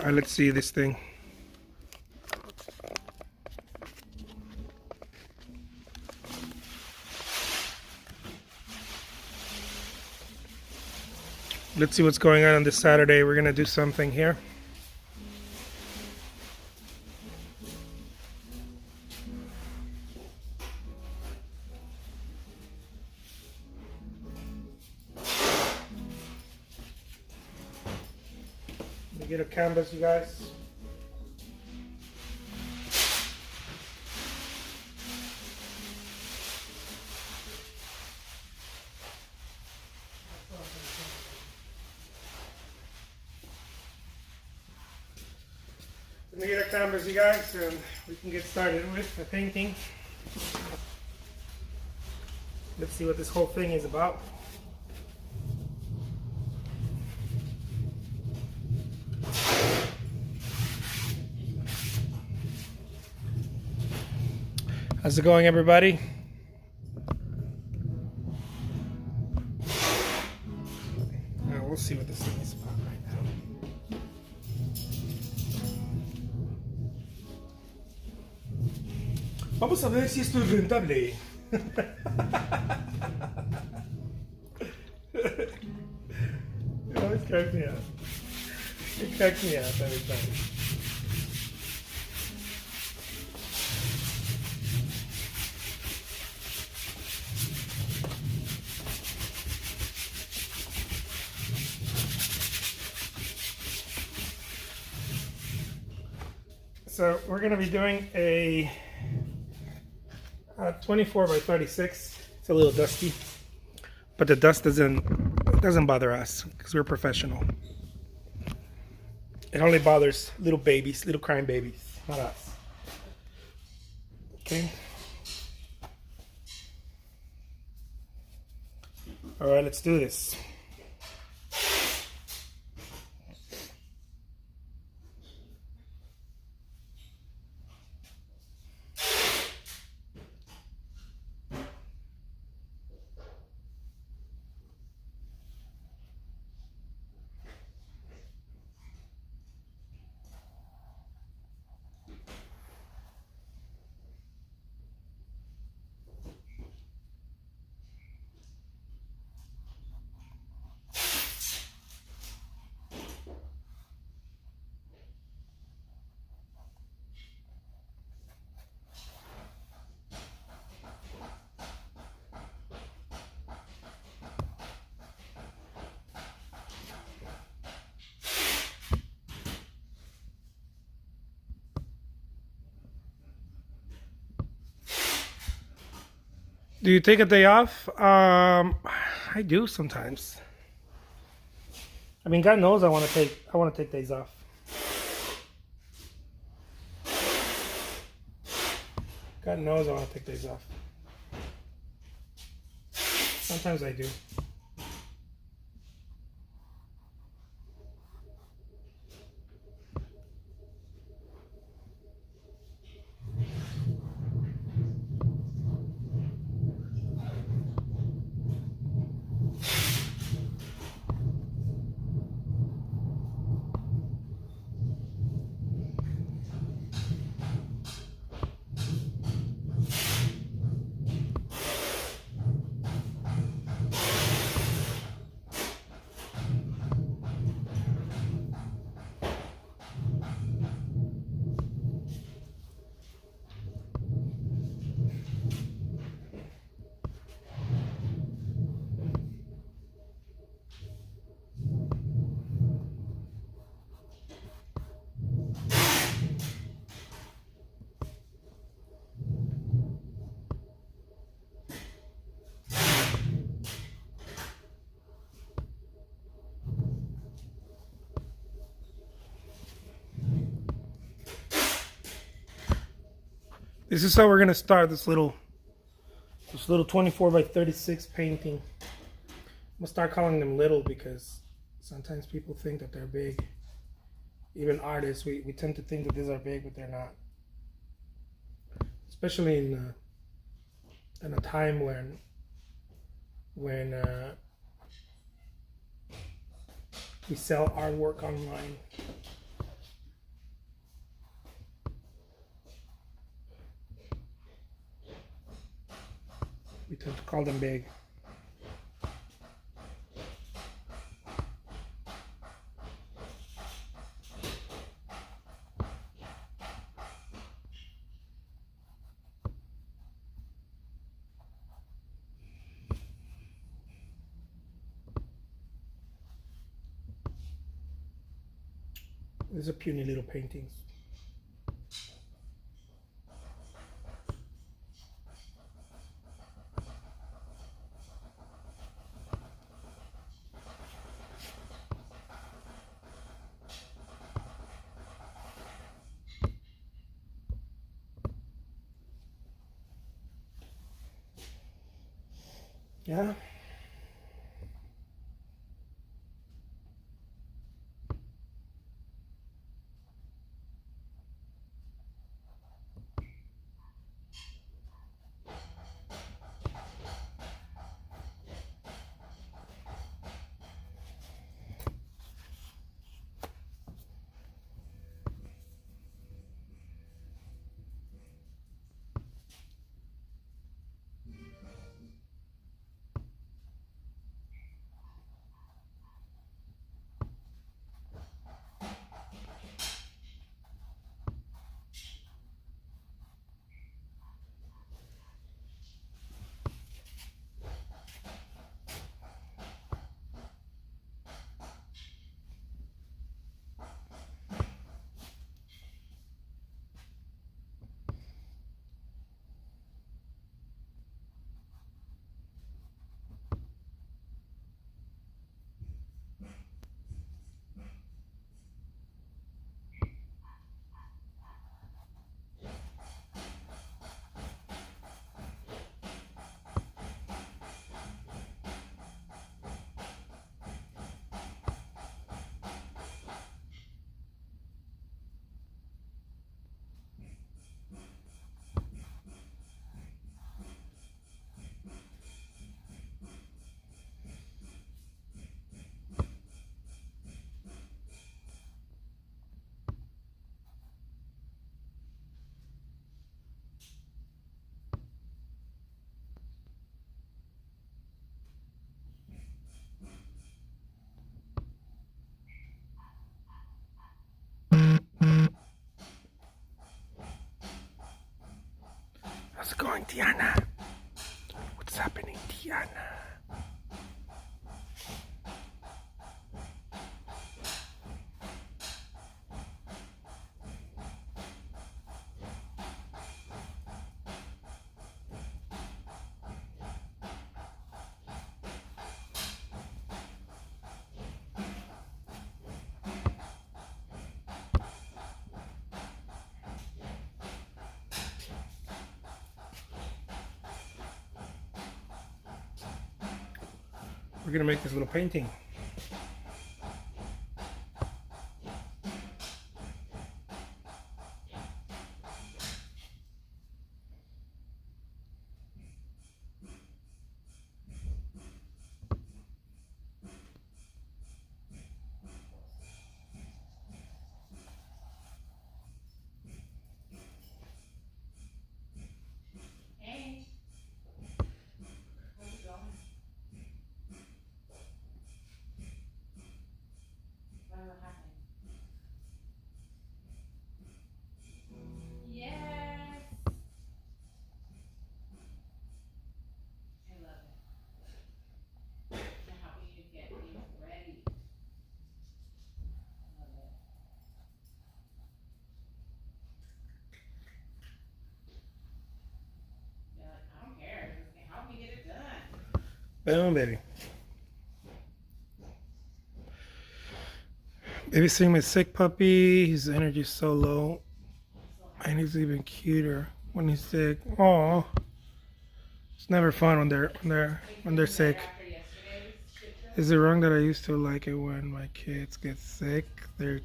Alright, let's see this thing. Let's see what's going on this Saturday. We're gonna do something here. Let me get a canvas, you guys. Let me get a canvas, you guys, and we can get started with the painting. Let's see what this whole thing is about. How's it going, everybody? We'll see what this thing is about right now. Vamos a ver si esto es rentable. It always cracks me up. It cracks me up every time. So we're going to be doing a 24 by 36. It's a little dusty, but the dust doesn't bother us because we're professional. It only bothers little babies, little crying babies, not us. Okay. All right, let's do this. Do you take a day off? I do sometimes. I mean, God knows I want to take days off. God knows I want to take days off. Sometimes I do. This is how we're gonna start this little 24 by 36 painting. I'm gonna start calling them little because sometimes people think that they're big. Even artists, we tend to think that these are big, but they're not. Especially in a time when we sell artwork online. We tend to call them big. These are puny little paintings. Yeah. How's it going, Diana? What's happening, Diana? We're gonna make this little painting. Boom, baby. Babysitting my sick puppy. His energy's so low. And he's even cuter when he's sick. Aw. It's never fun when they're sick. Is it wrong that I used to like it when my kids get sick? Their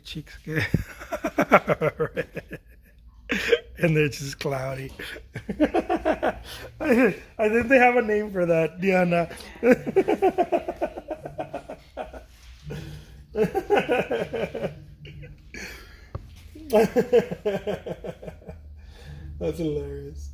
cheeks get red. And they're just cloudy. I think they have a name for that, Diana. That's hilarious.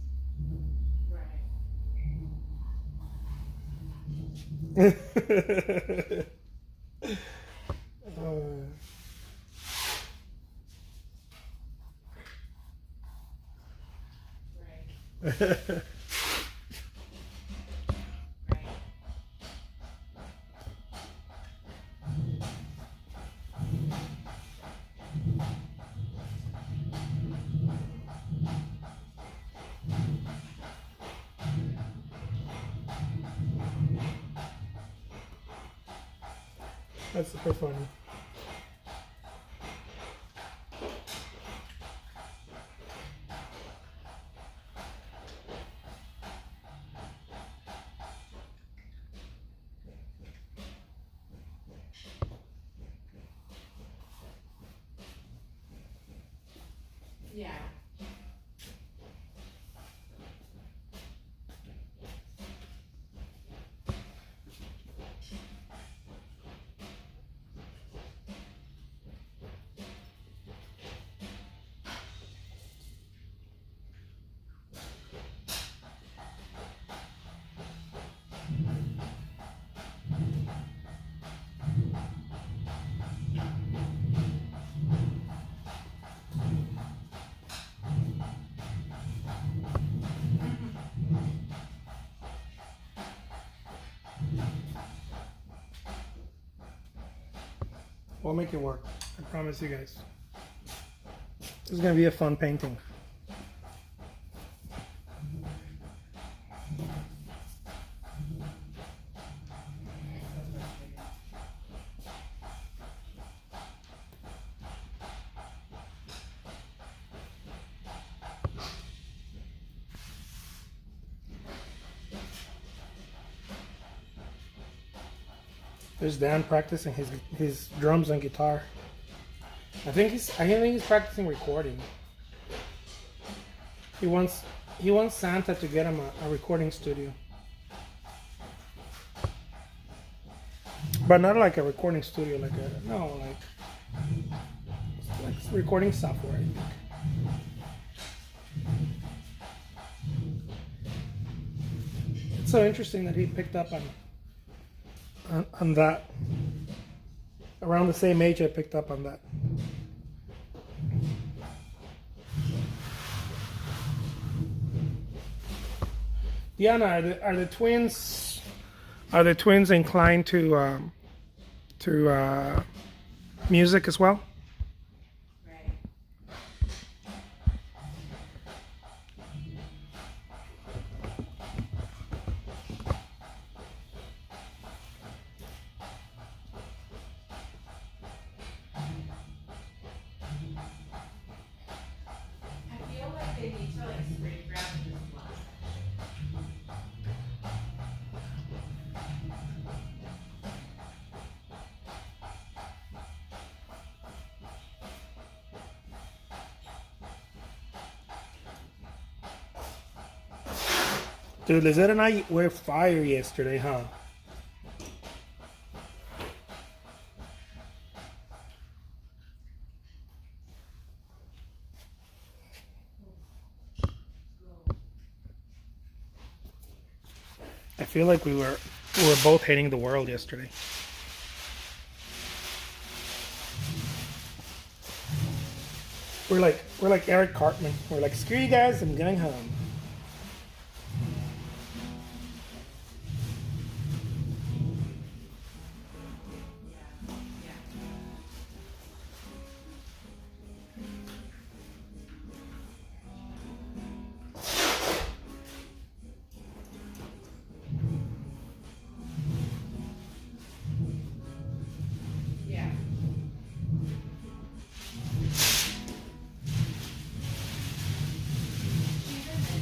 That's super funny. Yeah. We'll make it work. I promise you guys. This is gonna be a fun painting. There's Dan practicing his drums and guitar. I think he's practicing recording. He wants Santa to get him a recording studio. But not like a recording studio, like recording software, I think. It's so interesting that he picked up on that. Around the same age I picked up on that. Diana, are the twins inclined to music as well? Right. I feel like they need to spray grab this block. Dude, Lizette and I were fire yesterday, huh? I feel like we were both hating the world yesterday. We're like Eric Cartman. We're like, screw you guys, I'm going home. Yeah. She's in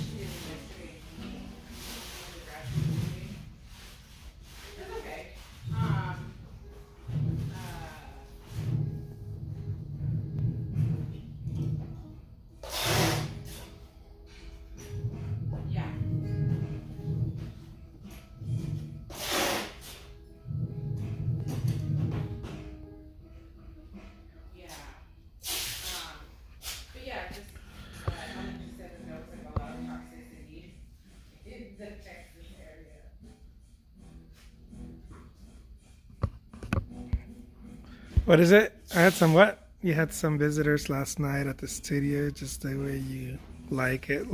What is it? I had some what? You had some visitors last night at the studio, just the way you like it.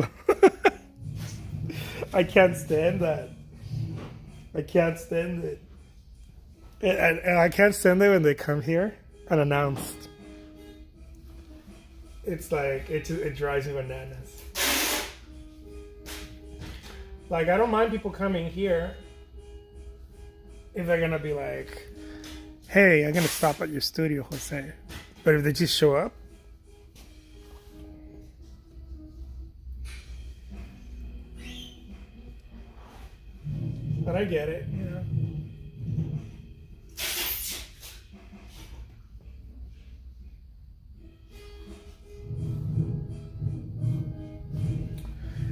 I can't stand that. I can't stand it. And I can't stand it when they come here unannounced. It's like, it drives me bananas. Like, I don't mind people coming here if they're gonna be like, hey, I'm gonna stop at your studio, Jose. But if they just show up, but I get it, you know.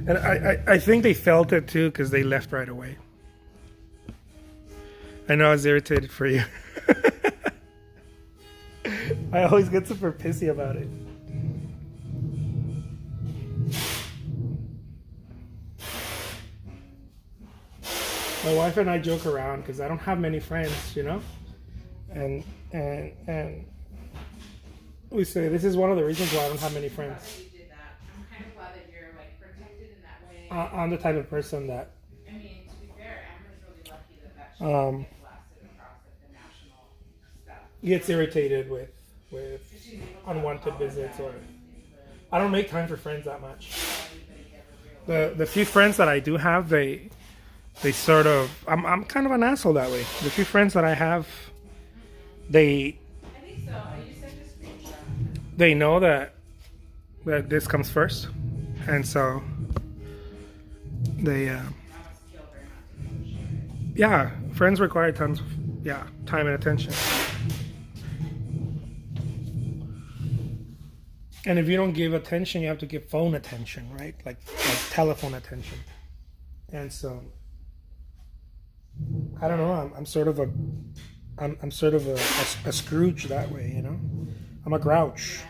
And I think they felt it too because they left right away. I know I was irritated for you. I always get super pissy about it. My wife and I joke around because I don't have many friends, you know? And we say this is one of the reasons why I don't have many friends. You did that. I'm kind of glad that you're like protected in that way. I'm the type of person that I mean, to be fair, Amber's really lucky that that shit lasted across like the national stuff. gets irritated with She's able to unwanted visits, or apologize I don't make time for friends that much. anybody ever realized. The few friends that I do have, they sort of I'm kind of an asshole that way. The few friends that I have, they I think so. You sent a screenshot. they know that this comes first, and so they That must kill her not to give a shit. yeah, friends require tons of time and attention. And if you don't give attention, you have to give phone attention, right? Like telephone attention. And so I don't know. I'm sort of a Scrooge that way, you know. I'm a Grouch. Yeah.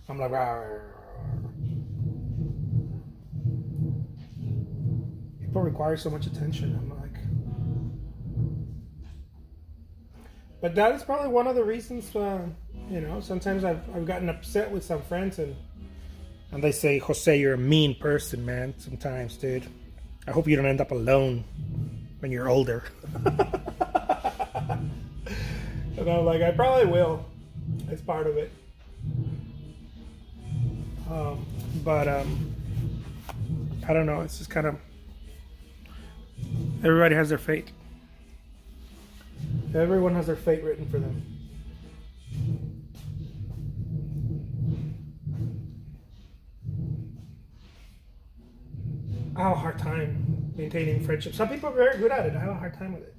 I'm like, "Rawr." People require so much attention. I'm like, but that is probably one of the reasons. You know, sometimes I've gotten upset with some friends and they say, Jose, you're a mean person, man. Sometimes, dude. I hope you don't end up alone when you're older. And I'm like, I probably will. It's part of it. But I don't know. It's just kind of, everybody has their fate. Everyone has their fate written for them. I have a hard time maintaining friendship. Some people are very good at it. I have a hard time with it.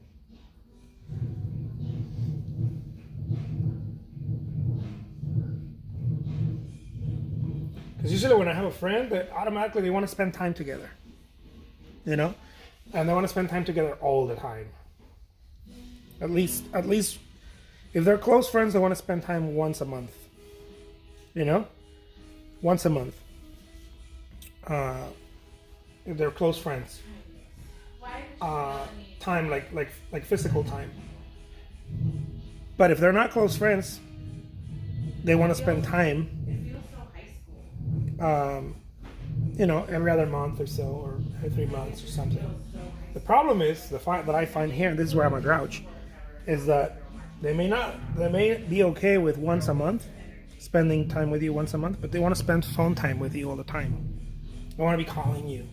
Because usually when I have a friend, that automatically they want to spend time together. You know? And they want to spend time together all the time. At least if they're close friends, they want to spend time once a month. You know? Once a month. If they're close friends. Time like physical time. But if they're not close friends, they want to spend time, It feels so high school. you know, every other month or so, or every 3 months or something. The problem is that I find here, and this is where I'm a Grouch, is that they may be okay with once a month, spending time with you once a month, but they want to spend phone time with you all the time. They want to be calling you,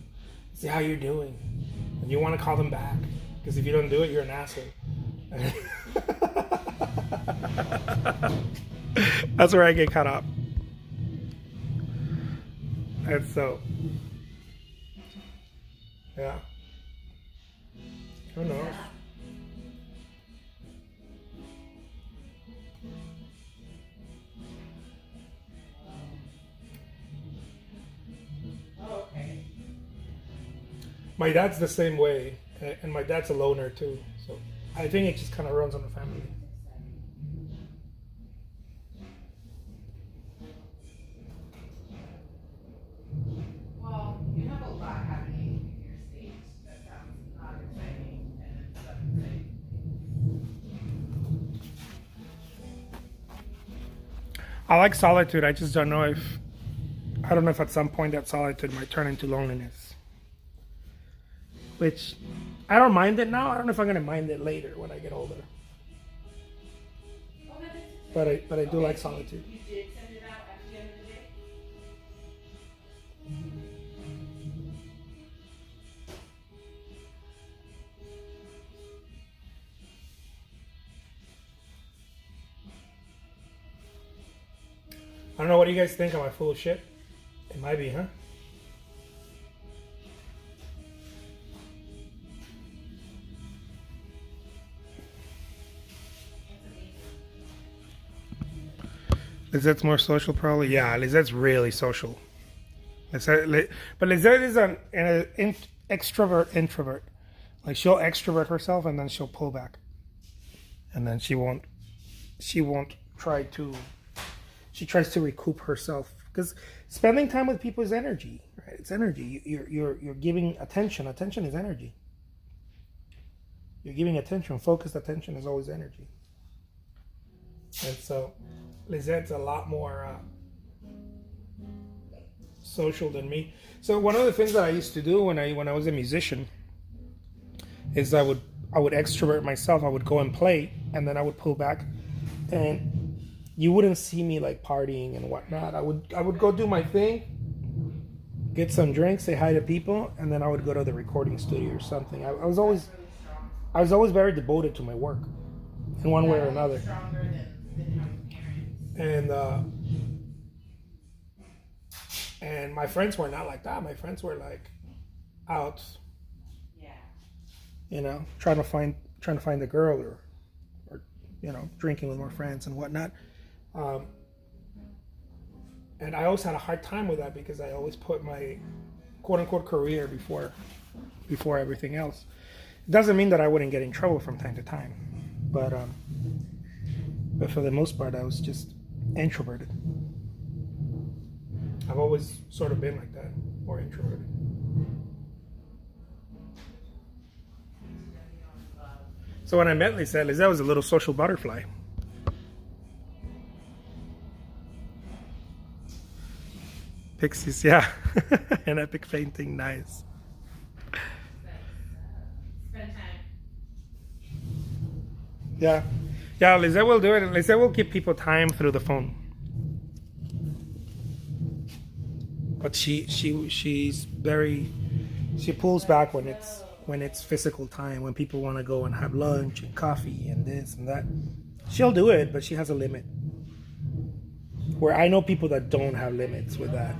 see how you're doing, and you want to call them back, because if you don't do it, you're an asshole. That's where I get caught up. And so, yeah. Who knows? Oh, okay. My dad's the same way, and my dad's a loner too. So I think it just kind of runs on the family. Well, you have a lot happening in your state that sounds not exciting, and it's exciting. I like solitude. I just don't know if at some point that solitude might turn into loneliness. Which I don't mind it now. I don't know if I'm gonna mind it later when I get older. But I do like solitude. You did send it out at the end of the day? I don't know, what do you guys think? Am I full of shit? It might be, huh? Lizette's more social, probably. Yeah, Lizette's really social. But Lizette is an extrovert introvert. Like, she'll extrovert herself and then she'll pull back, and then she won't try to. She tries to recoup herself, because spending time with people is energy, right? It's energy. You're giving attention. Attention is energy. You're giving attention. Focused attention is always energy. And so Lizette's a lot more social than me. So one of the things that I used to do when I was a musician is I would extrovert myself. I would go and play, and then I would pull back, and you wouldn't see me like partying and whatnot. I would go do my thing, get some drinks, say hi to people, and then I would go to the recording studio or something. I was always very devoted to my work, in one way or another. Stronger than parents. And my friends were not like that. My friends were like out, trying to find a girl, or drinking with more friends and whatnot. And I always had a hard time with that, because I always put my quote-unquote career before everything else. It doesn't mean that I wouldn't get in trouble from time to time, but for the most part, I was just introverted. I've always sort of been like that, more introverted. So when I met Lisette was a little social butterfly. Pixies, yeah. An epic painting, nice. Spend time. Yeah. Yeah, Lisette will do it. Lisette will give people time through the phone. But she's very, she pulls back when it's physical time, when people want to go and have lunch and coffee and this and that. She'll do it, but she has a limit. Where I know people that don't have limits with that.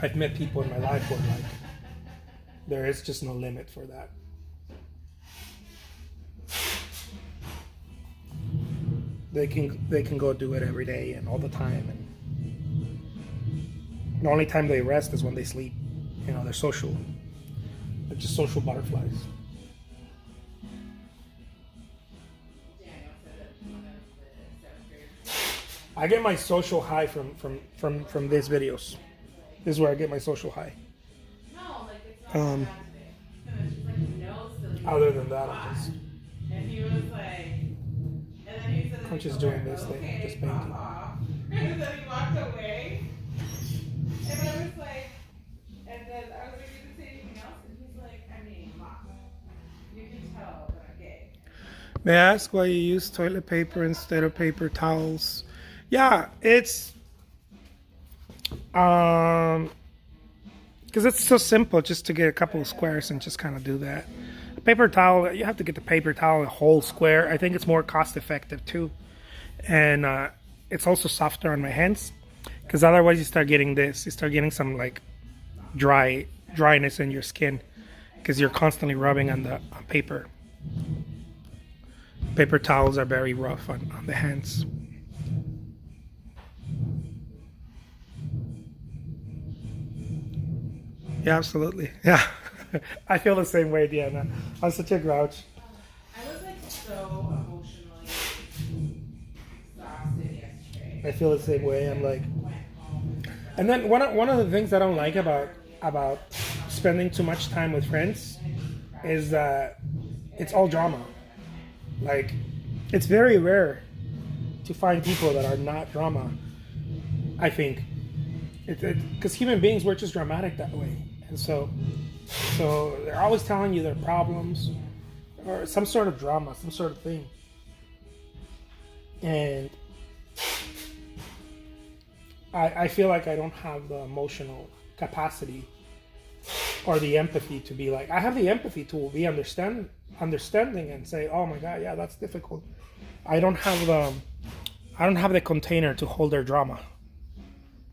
I've met people in my life where like there is just no limit for that. They can go do it every day and all the time, and the only time they rest is when they sleep. They're social. They're just social butterflies. I get my social high from these videos. This is where I get my social high. No, like it's not a bad thing. And she's like, no, silly. Other than that, I'm just. And he was like, and then he said, I'm just doing this thing, just painting. And then he walked away. And I was like, and then I was like, you didn't say anything else? And he's like, I mean, Mom, you can tell that I'm gay. May I ask why you use toilet paper instead of paper towels? Yeah, it's because it's so simple just to get a couple of squares and just kind of do that. A paper towel, you have to get the paper towel a whole square. I think it's more cost effective too, and it's also softer on my hands, because otherwise you start getting some like dryness in your skin, because you're constantly rubbing on the paper. Paper towels are very rough on the hands. Yeah, absolutely. Yeah. I feel the same way, Deanna. I'm such a grouch. I was like so emotionally exhausted yesterday. I feel the same way. I'm like, and then one of the things I don't like about spending too much time with friends is that it's all drama. Like, it's very rare to find people that are not drama. I think because human beings, we're just dramatic that way, and so they're always telling you their problems or some sort of drama, some sort of thing, and I feel like I don't have the emotional capacity or the empathy to be like, I have the empathy to be understanding and say, oh my God, yeah, that's difficult. I don't have the container to hold their drama,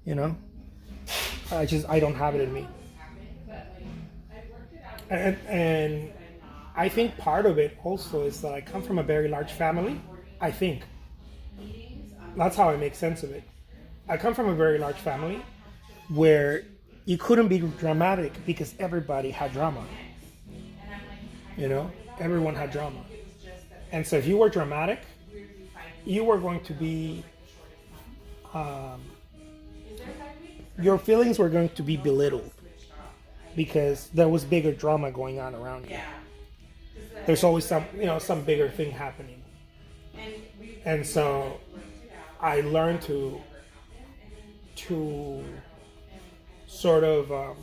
you know. I don't have it in me, and I think part of it also is that I come from a very large family. I think that's how I make sense of it. I come from a very large family where you couldn't be dramatic because everybody had drama. You know, everyone had drama. And so if you were dramatic, you were going to be, your feelings were going to be belittled because there was bigger drama going on around you. There's always some bigger thing happening. And so I learned to sort of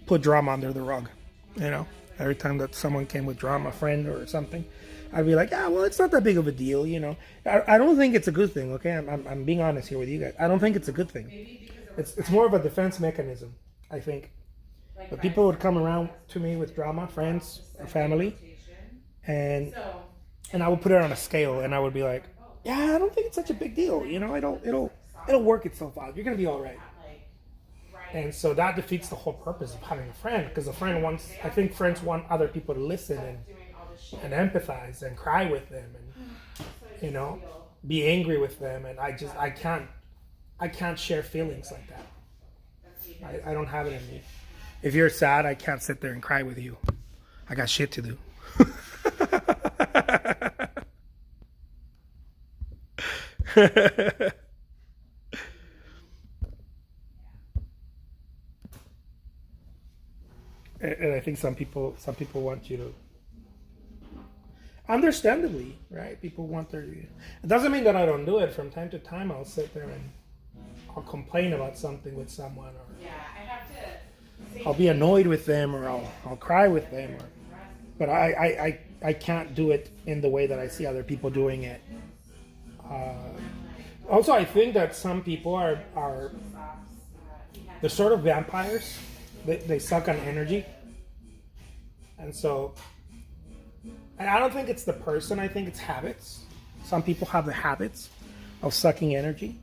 put drama under the rug, you know. Every time that someone came with drama, a friend or something, I'd be like, yeah, well, it's not that big of a deal, you know. I don't think it's a good thing, okay? I'm being honest here with you guys. I don't think it's a good thing. It's more of a defense mechanism, I think. But people would come around to me with drama, friends or family, and I would put it on a scale, and I would be like, yeah, I don't think it's such a big deal, you know. It'll work itself out. You're gonna be all right. And so that defeats the whole purpose of having a friend, because I think friends want other people to listen and empathize and cry with them and, you know, be angry with them. And I can't share feelings like that. I don't have it in me. If you're sad, I can't sit there and cry with you. I got shit to do. And I think some people want you to, understandably, right? People want their. It doesn't mean that I don't do it. From time to time, I'll sit there and I'll complain about something with someone, or I'll be annoyed with them, or I'll cry with them. But I can't do it in the way that I see other people doing it. Also, I think that some people are they're sort of vampires. They suck on energy. And so, and I don't think it's the person, I think it's habits. Some people have the habits of sucking energy.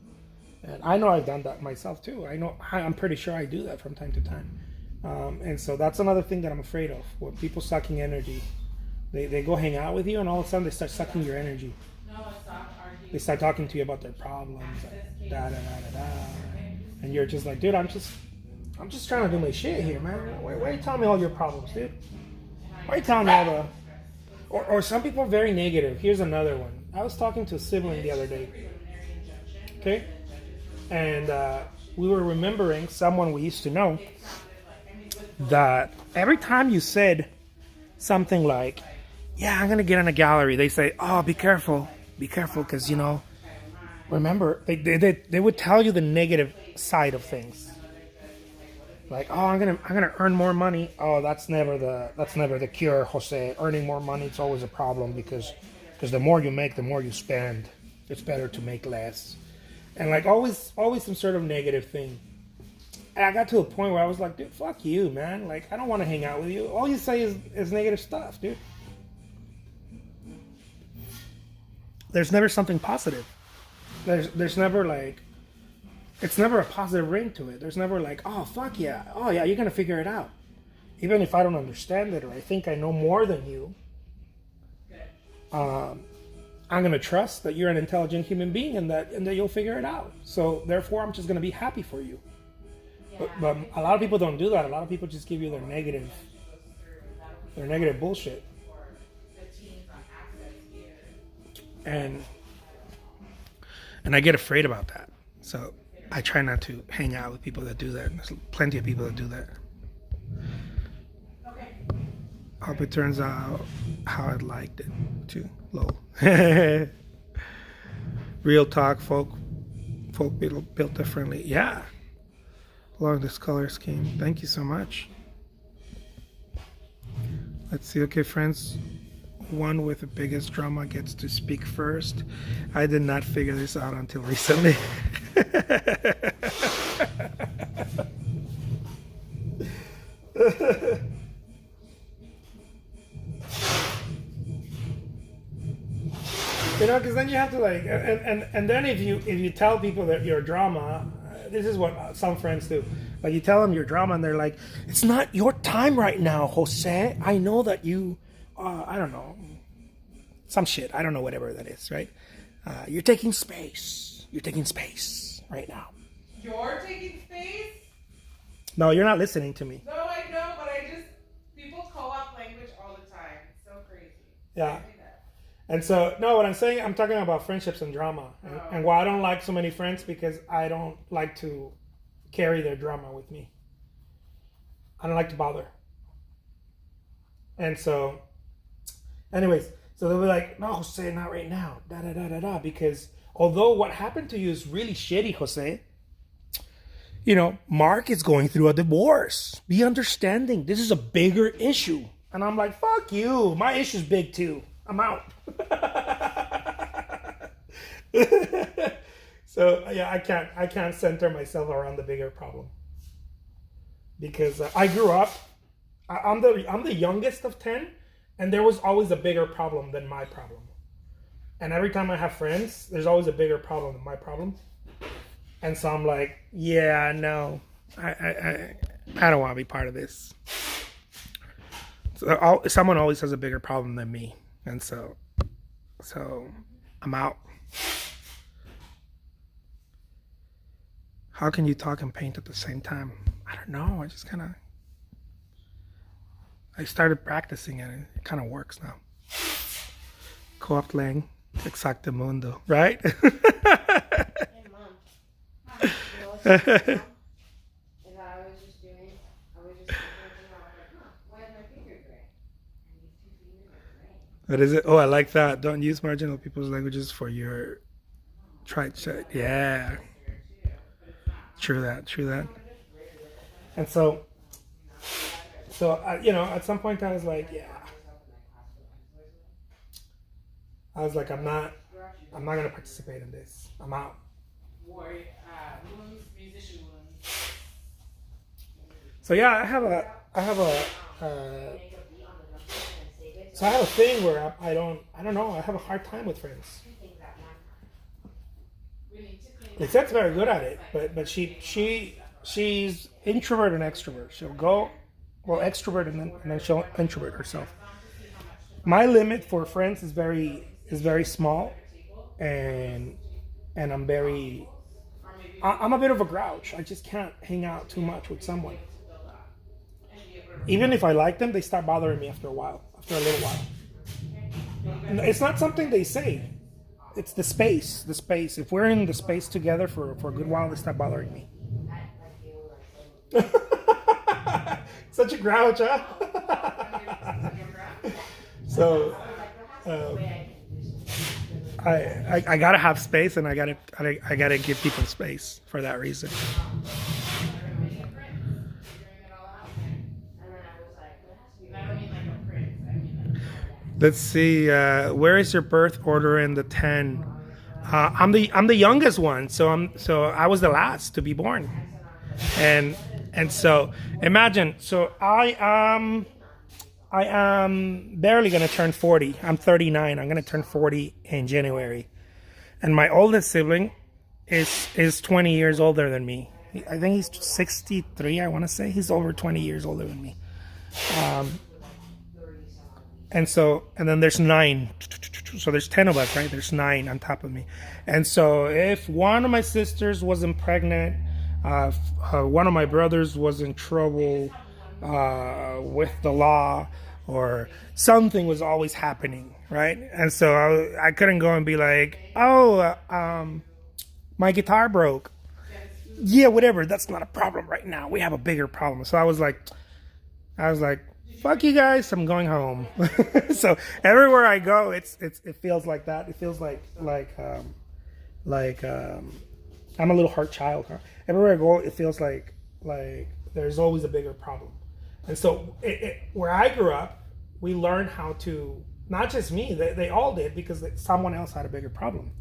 And I know I've done that myself too. I'm pretty sure I do that from time to time. And so that's another thing that I'm afraid of. When people sucking energy, they go hang out with you, and all of a sudden they start sucking your energy. They start talking to you about their problems, and you're just like, dude, I'm just trying to do my shit here, man. Why are you telling me all your problems, dude? Why are you telling me all the... Or some people are very negative. Here's another one. I was talking to a sibling the other day. Okay? And we were remembering someone we used to know that every time you said something like, yeah, I'm going to get in a gallery, they say, oh, be careful, because, you know, remember, they would tell you the negative side of things. Like, oh, I'm gonna earn more money. Oh, that's never the cure, Jose. Earning more money, it's always a problem because the more you make, the more you spend. It's better to make less, and like always some sort of negative thing. And I got to a point where I was like, dude, fuck you, man. Like, I don't want to hang out with you. All you say is negative stuff, dude. There's never something positive. There's never like. It's never a positive ring to it. There's never like, oh, fuck yeah. Oh, yeah, you're going to figure it out. Even if I don't understand it or I think I know more than you, I'm going to trust that you're an intelligent human being and that you'll figure it out. So, therefore, I'm just going to be happy for you. But a lot of people don't do that. A lot of people just give you their negative bullshit. And I get afraid about that. So I try not to hang out with people that do that. There's plenty of people that do that. I hope it turns out how I'd liked it too. Lol. Real talk, folk built differently. Yeah. Along this color scheme. Thank you so much. Let's see. Okay, friends. One with the biggest drama gets to speak first. I did not figure this out until recently. You know, because then you have to like, and then if you tell people that you're drama, this is what some friends do. Like you tell them you're drama, and they're like, "It's not your time right now, Jose. I know that you, I don't know, some shit. I don't know whatever that is, right? You're taking space. You're taking space right now. You're taking space? No, you're not listening to me. No, I know, but people co-op language all the time. It's so crazy. Yeah. And so, no, what I'm saying, I'm talking about friendships and drama. And why I don't like so many friends, because I don't like to carry their drama with me. I don't like to bother. And so, anyways, so they'll be like, no, Jose, not right now. Da da da da da. Because although what happened to you is really shitty, Jose, you know, Mark is going through a divorce. Be understanding. This is a bigger issue. And I'm like, fuck you. My issue's big too. I'm out. So yeah, I can't center myself around the bigger problem, because I grew up. I'm the youngest of 10, and there was always a bigger problem than my problem. And every time I have friends, there's always a bigger problem than my problem. And so I'm like, yeah, no, I don't want to be part of this. So someone always has a bigger problem than me. And so I'm out. How can you talk and paint at the same time? I don't know. I started practicing it, and it kind of works now. Co-op lang, exactamundo, right? Hey, Mom. You know what's funny, Mom? Is that I was just thinking about, why is my finger gray? And these two fingers are gray. What is it? Oh, I like that. Don't use marginal people's languages for your yeah. True that. And so you know, at some point I was like, yeah. I was like, I'm not gonna participate in this. I'm out. Wounds, musician wounds. So yeah, I have a thing where I don't know. I have a hard time with friends. Lisette's very good at it, but she's introvert and extrovert. She'll go, well, extrovert and then she'll introvert herself. My limit for friends is very small, and I'm a bit of a grouch. I just can't hang out too much with someone. Even if I like them, they start bothering me after a little while. And it's not something they say. It's the space. If we're in the space together for a good while, they start bothering me. Such a grouch, huh? So, I gotta have space, and I gotta give people space for that reason. Let's see. Where is your birth order in the 10? I'm the youngest one, so I was the last to be born, and so imagine. So I am barely gonna turn 40. I'm 39. I'm gonna turn 40 in January, and my oldest sibling is 20 years older than me. I think he's 63. I want to say he's over 20 years older than me. And then there's 9. So there's 10 of us, right? There's 9 on top of me. And so if one of my sisters wasn't pregnant, one of my brothers was in trouble with the law, or something was always happening, right? And so I couldn't go and be like, my guitar broke. Yeah, whatever. That's not a problem right now. We have a bigger problem. So I was like, fuck you guys, I'm going home. So everywhere I go, it feels like that. It feels like like I'm a little heart child. Huh? Everywhere I go, it feels like there's always a bigger problem. And so where I grew up, we learned how to, not just me, they all did, because someone else had a bigger problem.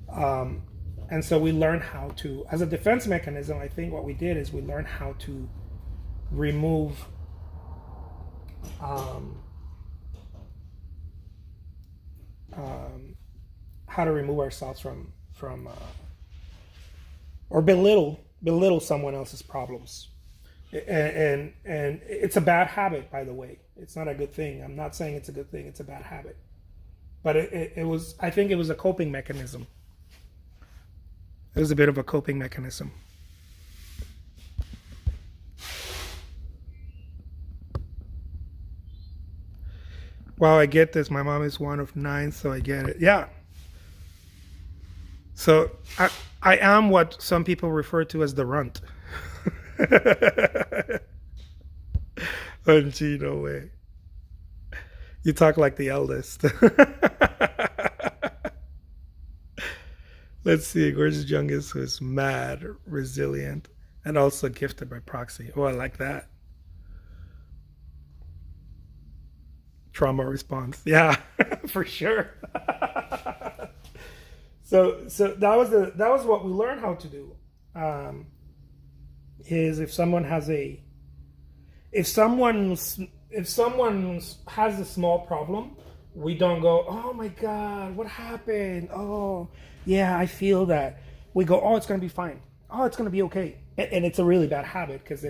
And so we learned how to, as a defense mechanism, I think what we did is we learned how to remove how to remove ourselves from or belittle someone else's problems. And it's a bad habit, by the way. It's not a good thing. I'm not saying it's a good thing. It's a bad habit. But it was, I think it was a coping mechanism. It was a bit of a coping mechanism. Wow, I get this. My mom is one of 9, so I get it. Yeah. So I am what some people refer to as the runt. Oh, gee, no way. You talk like the eldest. Let's see. Gorgeous youngest who is mad, resilient, and also gifted by proxy. Oh, I like that. Trauma response. Yeah, for sure. So that was what we learned how to do. Is if someone has a small problem, we don't go, oh my God, what happened? Oh yeah, I feel that. We go, oh, it's gonna be fine. Oh, it's gonna be okay. And it's a really bad habit because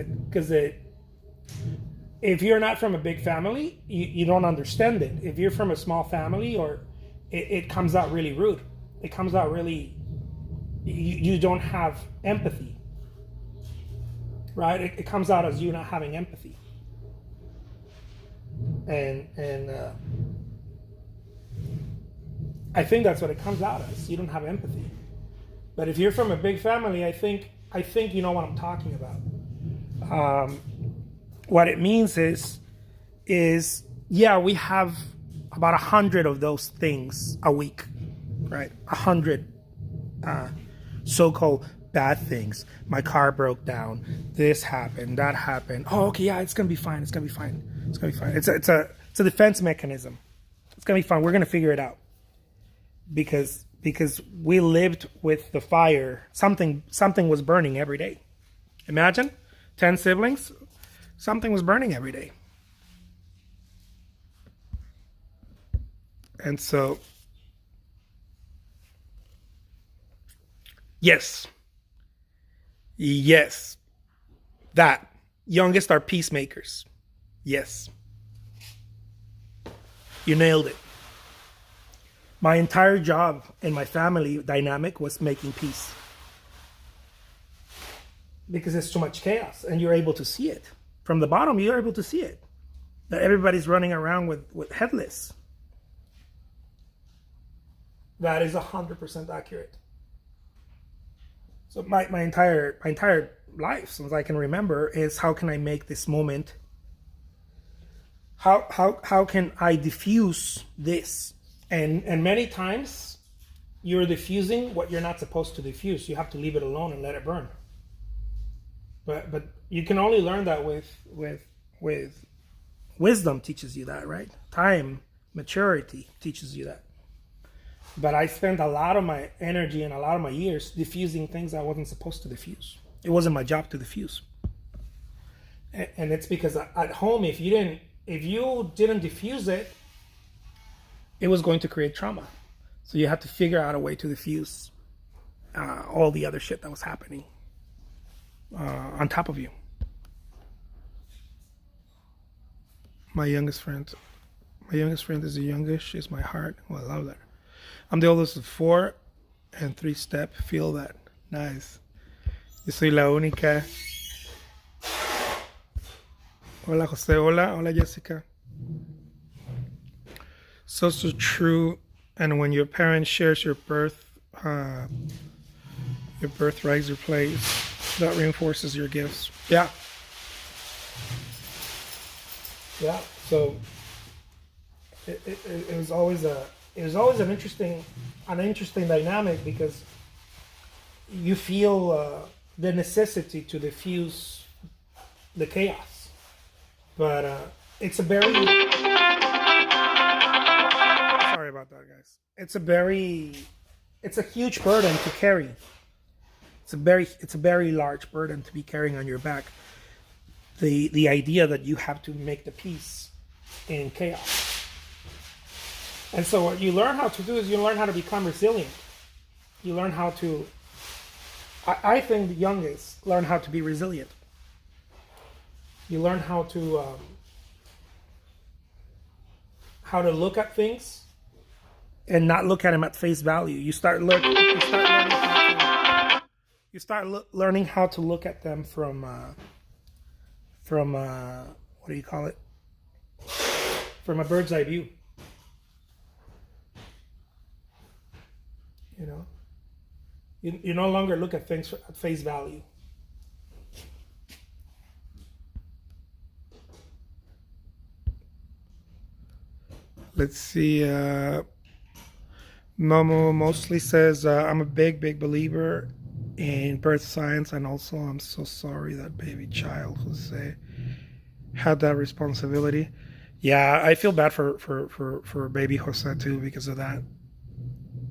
if you're not from a big family, you don't understand it. If you're from a small family, or it comes out really rude. It comes out really, you don't have empathy, right? It comes out as you not having empathy. And I think that's what it comes out as. You don't have empathy. But if you're from a big family, I think you know what I'm talking about. What it means is yeah, we have about 100 of those things a week, right? 100 so-called bad things. My car broke down. This happened. That happened. Oh, okay, yeah, it's gonna be fine. It's gonna be fine. It's gonna be fine. It's a defense mechanism. It's gonna be fine. We're gonna figure it out because we lived with the fire. Something was burning every day. Imagine 10 siblings. Something was burning every day. And so, yes, that youngest are peacemakers. Yes, you nailed it. My entire job in my family dynamic was making peace, because there's too much chaos, and you're able to see it from the bottom. You're able to see it, that everybody's running around with headless. That is 100% accurate. So my entire life, since I can remember, is how can I make this moment? How can I diffuse this? And many times you're diffusing what you're not supposed to diffuse. You have to leave it alone and let it burn. But you can only learn that with wisdom teaches you that, right? Time, maturity teaches you that. But I spent a lot of my energy and a lot of my years diffusing things I wasn't supposed to diffuse. It wasn't my job to diffuse. And it's because at home, if you didn't diffuse it, it was going to create trauma. So you had to figure out a way to diffuse all the other shit that was happening on top of you. My youngest friend is the youngest. She's my heart. Oh, I love that. I'm the oldest of 4 and 3 step. Feel that. Nice. Yo soy la única. Hola, Jose. Hola, Jessica. So true. And when your parent shares your birthright, your place, that reinforces your gifts. Yeah. Yeah. So it was always it was always an interesting dynamic because you feel the necessity to diffuse the chaos, but it's a very sorry about that, guys. It's a huge burden to carry. It's a very large burden to be carrying on your back. The idea that you have to make the peace in chaos. And so what you learn how to do is you learn how to become resilient. You learn how to, I think the youngest learn how to be resilient. You learn how to look at things and not look at them at face value. You start learning how to look at them from what do you call it? From a bird's eye view. You know, you no longer look at things at face value. Let's see. Momo mostly says, I'm a big believer in birth science, and also I'm so sorry that baby child Jose had that responsibility. Yeah, I feel bad for baby Jose too because of that.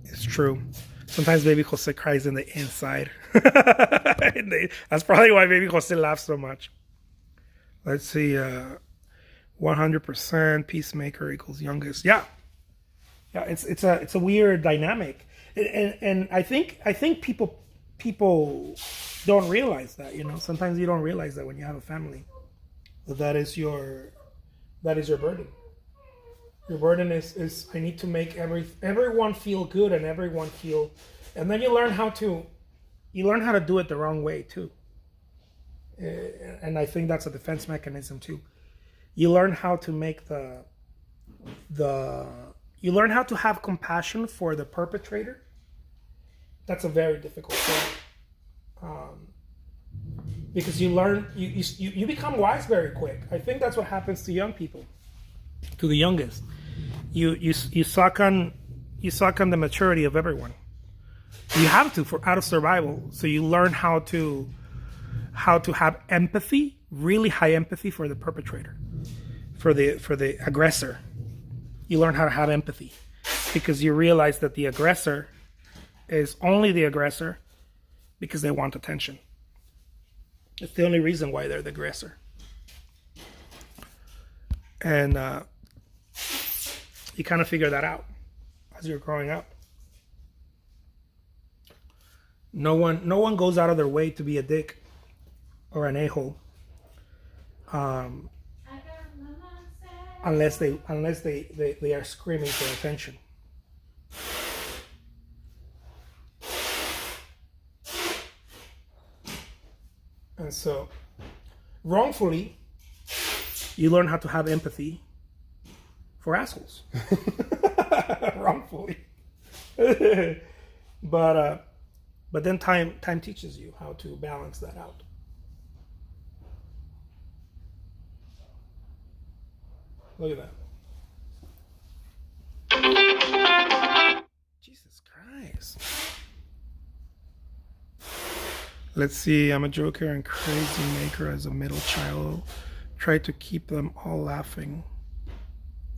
It's true. Sometimes baby Jose cries in the inside. That's probably why baby Jose laughs so much. Let's see. 100% peacemaker equals youngest. Yeah, it's a weird dynamic, and I think people don't realize that. You know, sometimes you don't realize that when you have a family, that is your burden. Your burden is I need to make everyone feel good and everyone feel, and then you learn how to do it the wrong way too. And I think that's a defense mechanism too. You learn how to make you learn how to have compassion for the perpetrator. That's a very difficult thing. Because you become wise very quick. I think that's what happens to young people, to the youngest. You suck on the maturity of everyone. You have to out of survival. So you learn how to have empathy, really high empathy for the perpetrator, for the aggressor. You learn how to have empathy because you realize that the aggressor is only the aggressor because they want attention. It's the only reason why they're the aggressor. And you kind of figure that out as you're growing up. No one goes out of their way to be a dick or an a-hole. Unless they are screaming for attention. And so, wrongfully, you learn how to have empathy for assholes. Wrongfully. But then time teaches you how to balance that out. Look at that. Jesus Christ. Let's see. I'm a joker and crazy maker as a middle child. Try to keep them all laughing.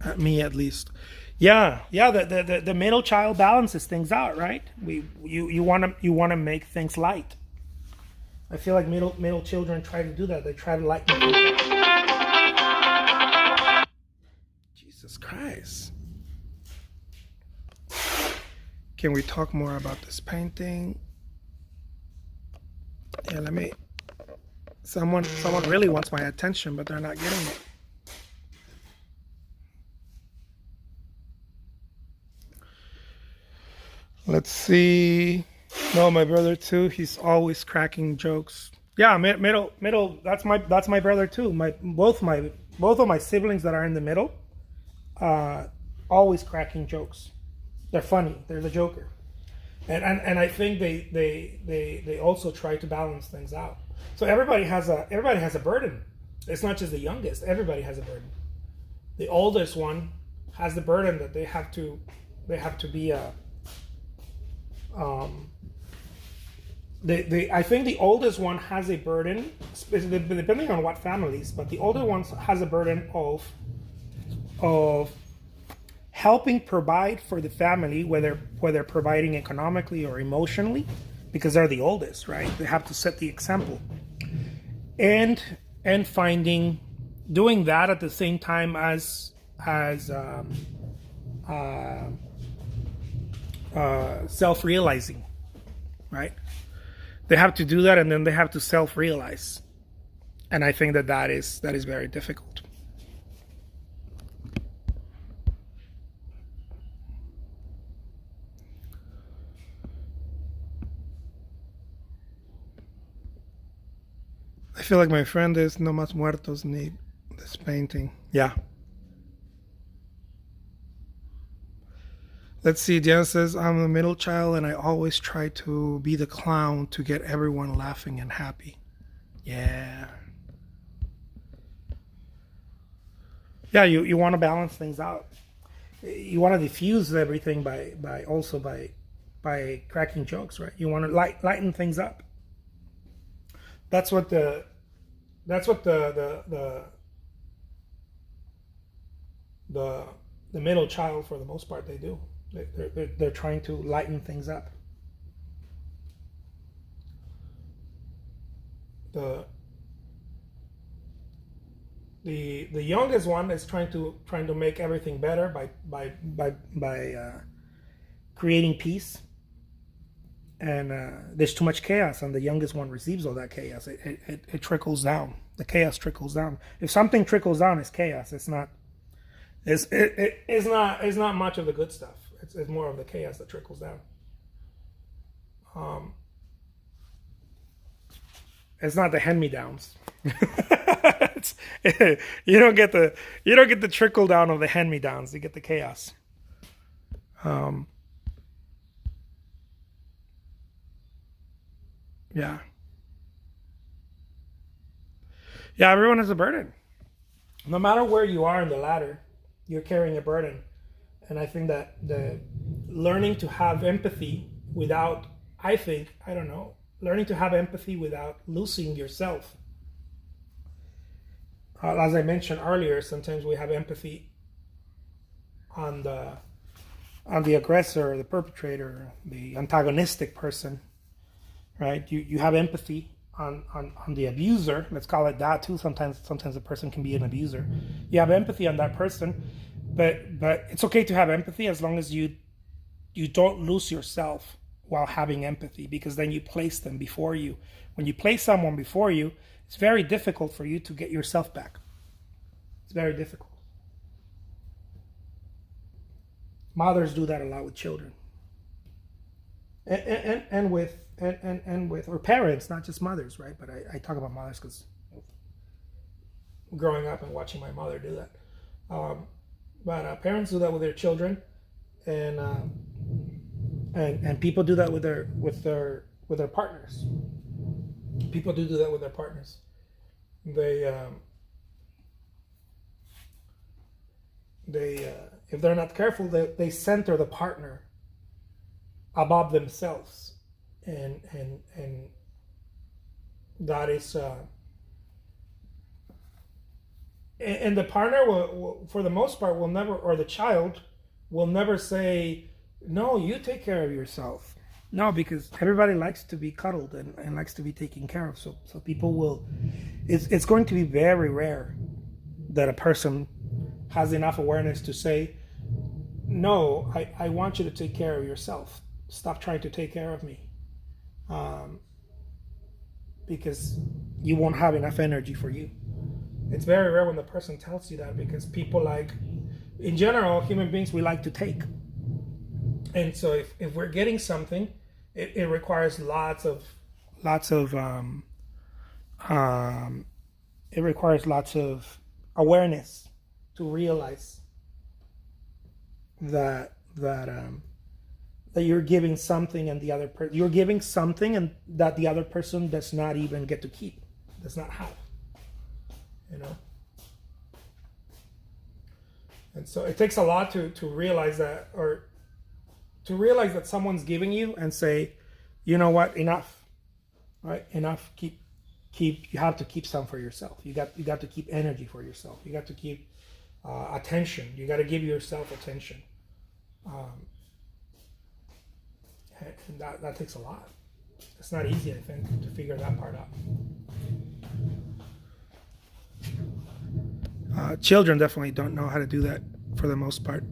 At me, at least. Yeah. The middle child balances things out, right? You want to make things light. I feel like middle children try to do that. They try to lighten things up. Jesus Christ. Can we talk more about this painting? Yeah, someone really wants my attention, but they're not getting it. Let's see. No, my brother too. He's always cracking jokes. Yeah, middle. That's my brother too. Both of my siblings that are in the middle, always cracking jokes. They're funny. They're the joker, and I think they also try to balance things out. So everybody has a burden. It's not just the youngest. Everybody has a burden. The oldest one has the burden that they have to They have to be a. I think the oldest one has a burden, depending on what families, but the older one has a burden of helping provide for the family, whether providing economically or emotionally, because they're the oldest, right? They have to set the example, and doing that at the same time as self-realizing, right? They have to do that, and then they have to self-realize, and I think that is very difficult. I feel like my friend is no más muertos need this painting. Yeah. Let's see, Diana says, I'm the middle child and I always try to be the clown to get everyone laughing and happy. Yeah. Yeah, you want to balance things out. You want to diffuse everything by cracking jokes, right? You want to lighten things up. That's what the middle child, for the most part, they do. They're trying to lighten things up. The youngest one is trying to make everything better by creating peace. And there's too much chaos, and the youngest one receives all that chaos. It trickles down. The chaos trickles down. If something trickles down, it's chaos. It's not much of the good stuff. It's more of the chaos that trickles down. It's not the hand-me-downs. You don't get the trickle down of the hand-me-downs. You get the chaos. Yeah. Yeah, everyone has a burden. No matter where you are in the ladder, you're carrying a burden. And I think that the learning to have empathy without, learning to have empathy without losing yourself. As I mentioned earlier, sometimes we have empathy on the aggressor, the perpetrator, the antagonistic person, right? You have empathy on the abuser. Let's call it that too. Sometimes a person can be an abuser. You have empathy on that person, but it's okay to have empathy as long as you don't lose yourself while having empathy, because then you place them before you. When you place someone before you, it's very difficult for you to get yourself back. It's very difficult. Mothers do that a lot with children, and with or parents, not just mothers, right? But I talk about mothers because growing up and watching my mother do that. But parents do that with their children, and people do that with their partners. People do that with their partners. They if they're not careful, they center the partner above themselves, and that is and the partner will, for the most part, will never, or the child will never say, no, you take care of yourself. No, because everybody likes to be cuddled and likes to be taken care of. So people will, it's going to be very rare that a person has enough awareness to say, no, I want you to take care of yourself. Stop trying to take care of me. Because you won't have enough energy for you. It's very rare when the person tells you that, because people in general, human beings, we like to take. And so if we're getting something, it requires lots of awareness to realize that you're giving something, and you're giving something and that the other person does not even get to keep, does not have, And so it takes a lot to realize that, or realize that someone's giving you and say, you know what, enough, right? Enough. Keep. You have to keep some for yourself. You got to keep energy for yourself. You got to keep attention. You got to give yourself attention. And that takes a lot. It's not easy, I think, to figure that part out. Children definitely don't know how to do that for the most part,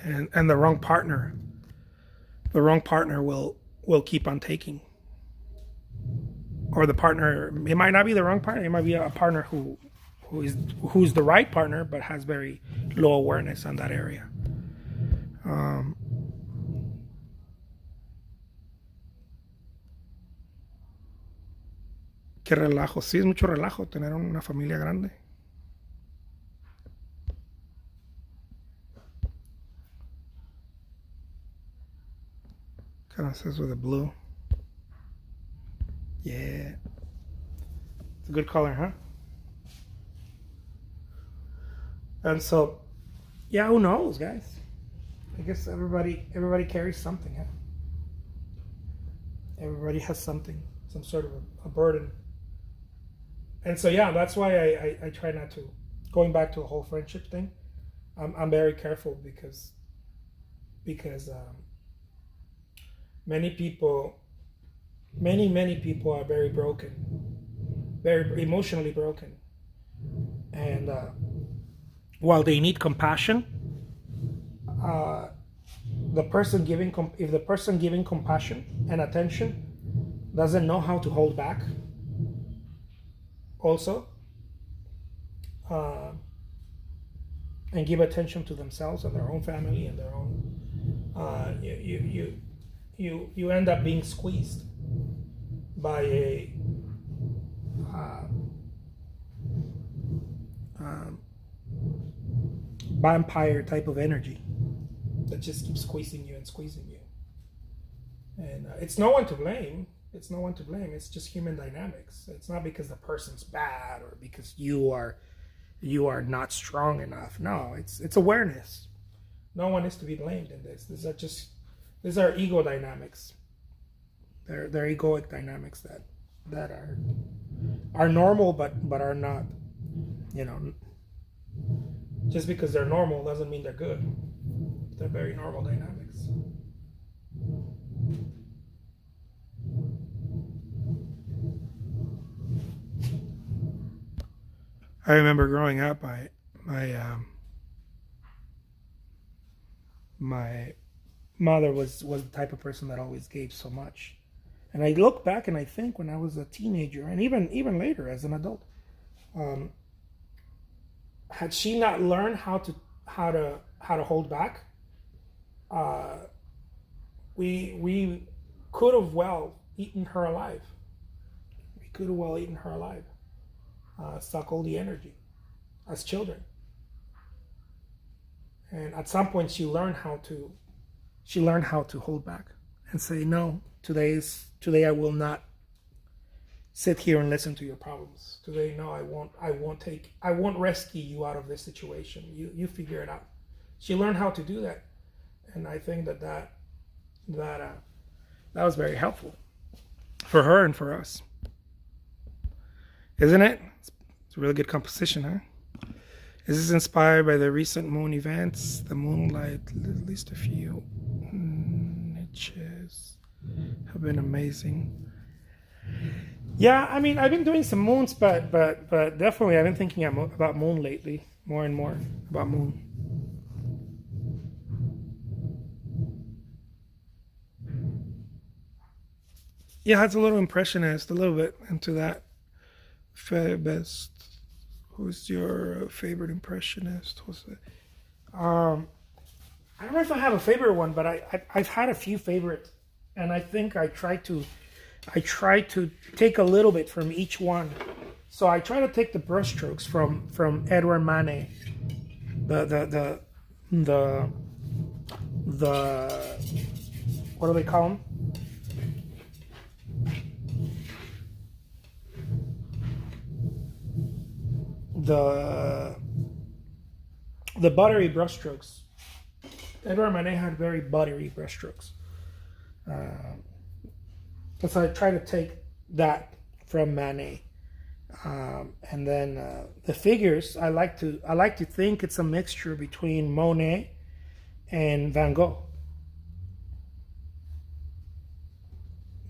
and the wrong partner will keep on taking, or the partner, it might not be the wrong partner, it might be a partner who's the right partner but has very low awareness on that area. Qué relajo, sí, es mucho relajo tener una familia grande. Kind of says with the blue. Yeah. It's a good color, huh? And so, yeah, who knows, guys? I guess everybody carries something, huh? Everybody has something, some sort of a burden. And so, yeah, that's why I try not to, going back to the whole friendship thing, I'm very careful because many people are very broken, very emotionally broken. And while they need compassion, if the person giving compassion and attention doesn't know how to hold back also, and give attention to themselves and their own family and their own, you end up being squeezed by a vampire type of energy that just keeps squeezing you. And it's no one to blame. It's just human dynamics. It's not because the person's bad or because you are not strong enough. No, it's awareness. No one is to be blamed in this. These are ego dynamics. They're egoic dynamics that are normal but are not, just because they're normal doesn't mean they're good. They're very normal dynamics. I remember growing up, my mother was the type of person that always gave so much. And I look back and I think when I was a teenager and even later as an adult, had she not learned how to hold back, we could have well eaten her alive. Suck all the energy as children. And at some point she learned how to hold back and say, no, today I will not sit here and listen to your problems. Today, no, I won't rescue you out of this situation. You figure it out. She learned how to do that. And I think that was very helpful for her and for us. Isn't it? It's a really good composition, huh? Is this inspired by the recent moon events? The moonlight, at least a few niches have been amazing. Yeah, I mean, I've been doing some moons, but definitely I've been thinking about moon lately, more and more about moon. Yeah, it's a little impressionist, a little bit into that. Best. Who's your favorite impressionist? I don't know if I have a favorite one, but I've had a few favorites, and I think I try to take a little bit from each one. So I try to take the brushstrokes from Edouard Manet, the what do they call them? The buttery brushstrokes Edouard Manet had very buttery brushstrokes. So I try to take that from Manet. And then the figures, I like to think it's a mixture between Monet and Van Gogh.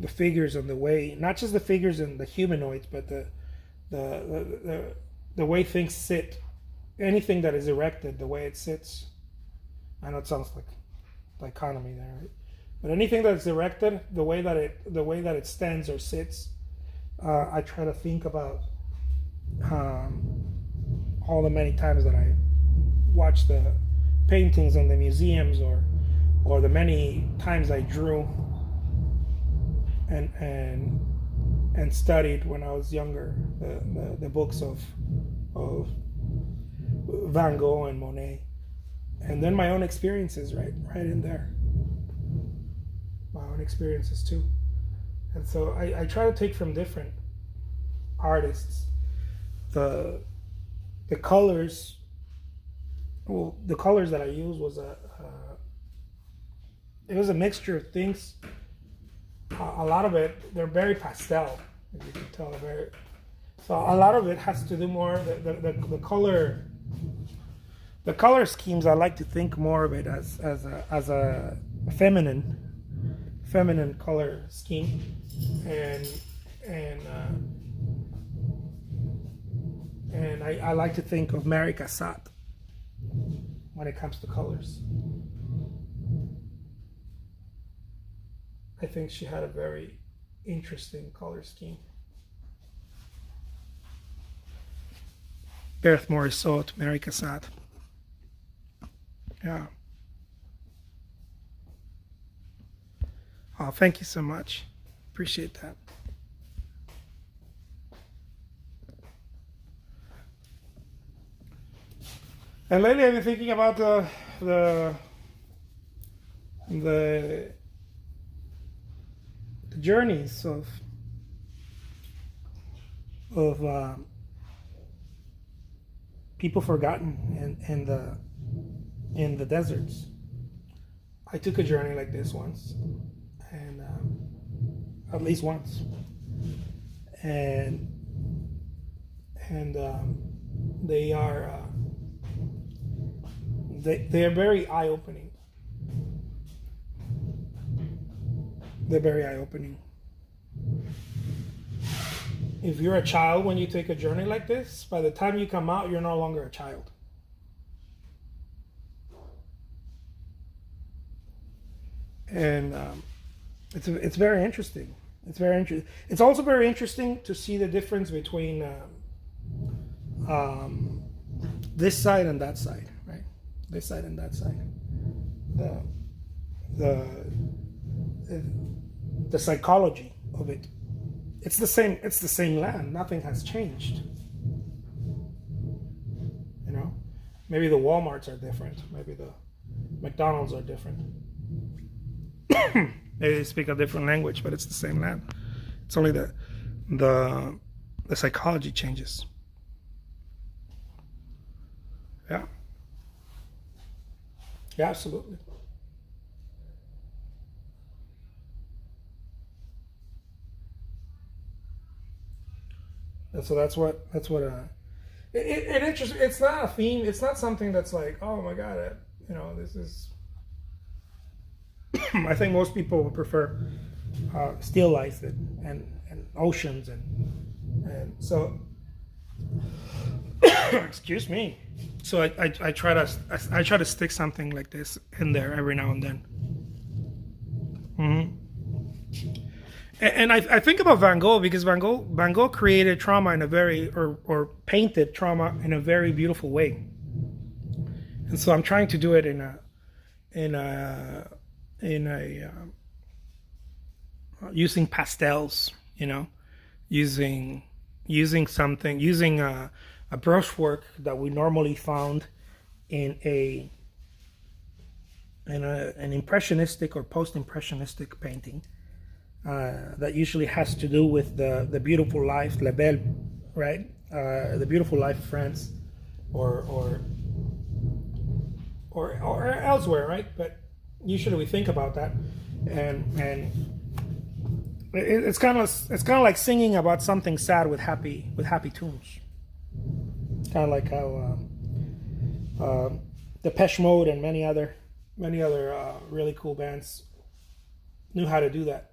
The figures and the way, not just the figures and the humanoids, but the way things sit. Anything that is erected, the way it sits. I know it sounds like dichotomy there, right? But anything that's erected, the way that it stands or sits, I try to think about all the many times that I watched the paintings in the museums, or the many times I drew and studied when I was younger the books of Van Gogh and Monet, and then my own experiences right in there, my own experiences too. And so I try to take from different artists the colors. Well, the colors that I used was it was a mixture of things. A lot of it, they're very pastel, as you can tell. So a lot of it has to do more the color schemes. I like to think more of it as a feminine color scheme, and I like to think of Mary Cassatt when it comes to colors. I think she had a very interesting color scheme. Berthe Morisot, Mary Cassatt. Yeah. Oh, thank you so much. Appreciate that. And lately I've been thinking about the journeys of people forgotten in the deserts. I took a journey like this once, and at least once, and they are very eye-opening. They're very eye-opening. If you're a child when you take a journey like this, by the time you come out, you're no longer a child. And it's very interesting. It's very interesting. It's also very interesting to see the difference between this side and that side, right? This side and that side. The psychology of it. It's the same land. Nothing has changed. You know, maybe the Walmarts are different. Maybe the McDonald's are different. Maybe they speak a different language, but it's the same land. It's only the psychology changes. Yeah. Yeah, absolutely. And so that's what it interests. It's not a theme. It's not something that's like, oh my God, this is. I think most people would prefer still life and oceans and so. Excuse me. So I try to stick something like this in there every now and then. Mm-hmm. And I think about Van Gogh because Van Gogh created trauma in a very or painted trauma in a very beautiful way. And so I'm trying to do it in a using pastels, using a brushwork that we normally found in an impressionistic or post-impressionistic painting. That usually has to do with the beautiful life, La Belle, right? The beautiful life of France, or or elsewhere, right? But usually we think about that, and it's kind of like singing about something sad with happy tunes. Kind of like how Depeche Mode and many other really cool bands knew how to do that.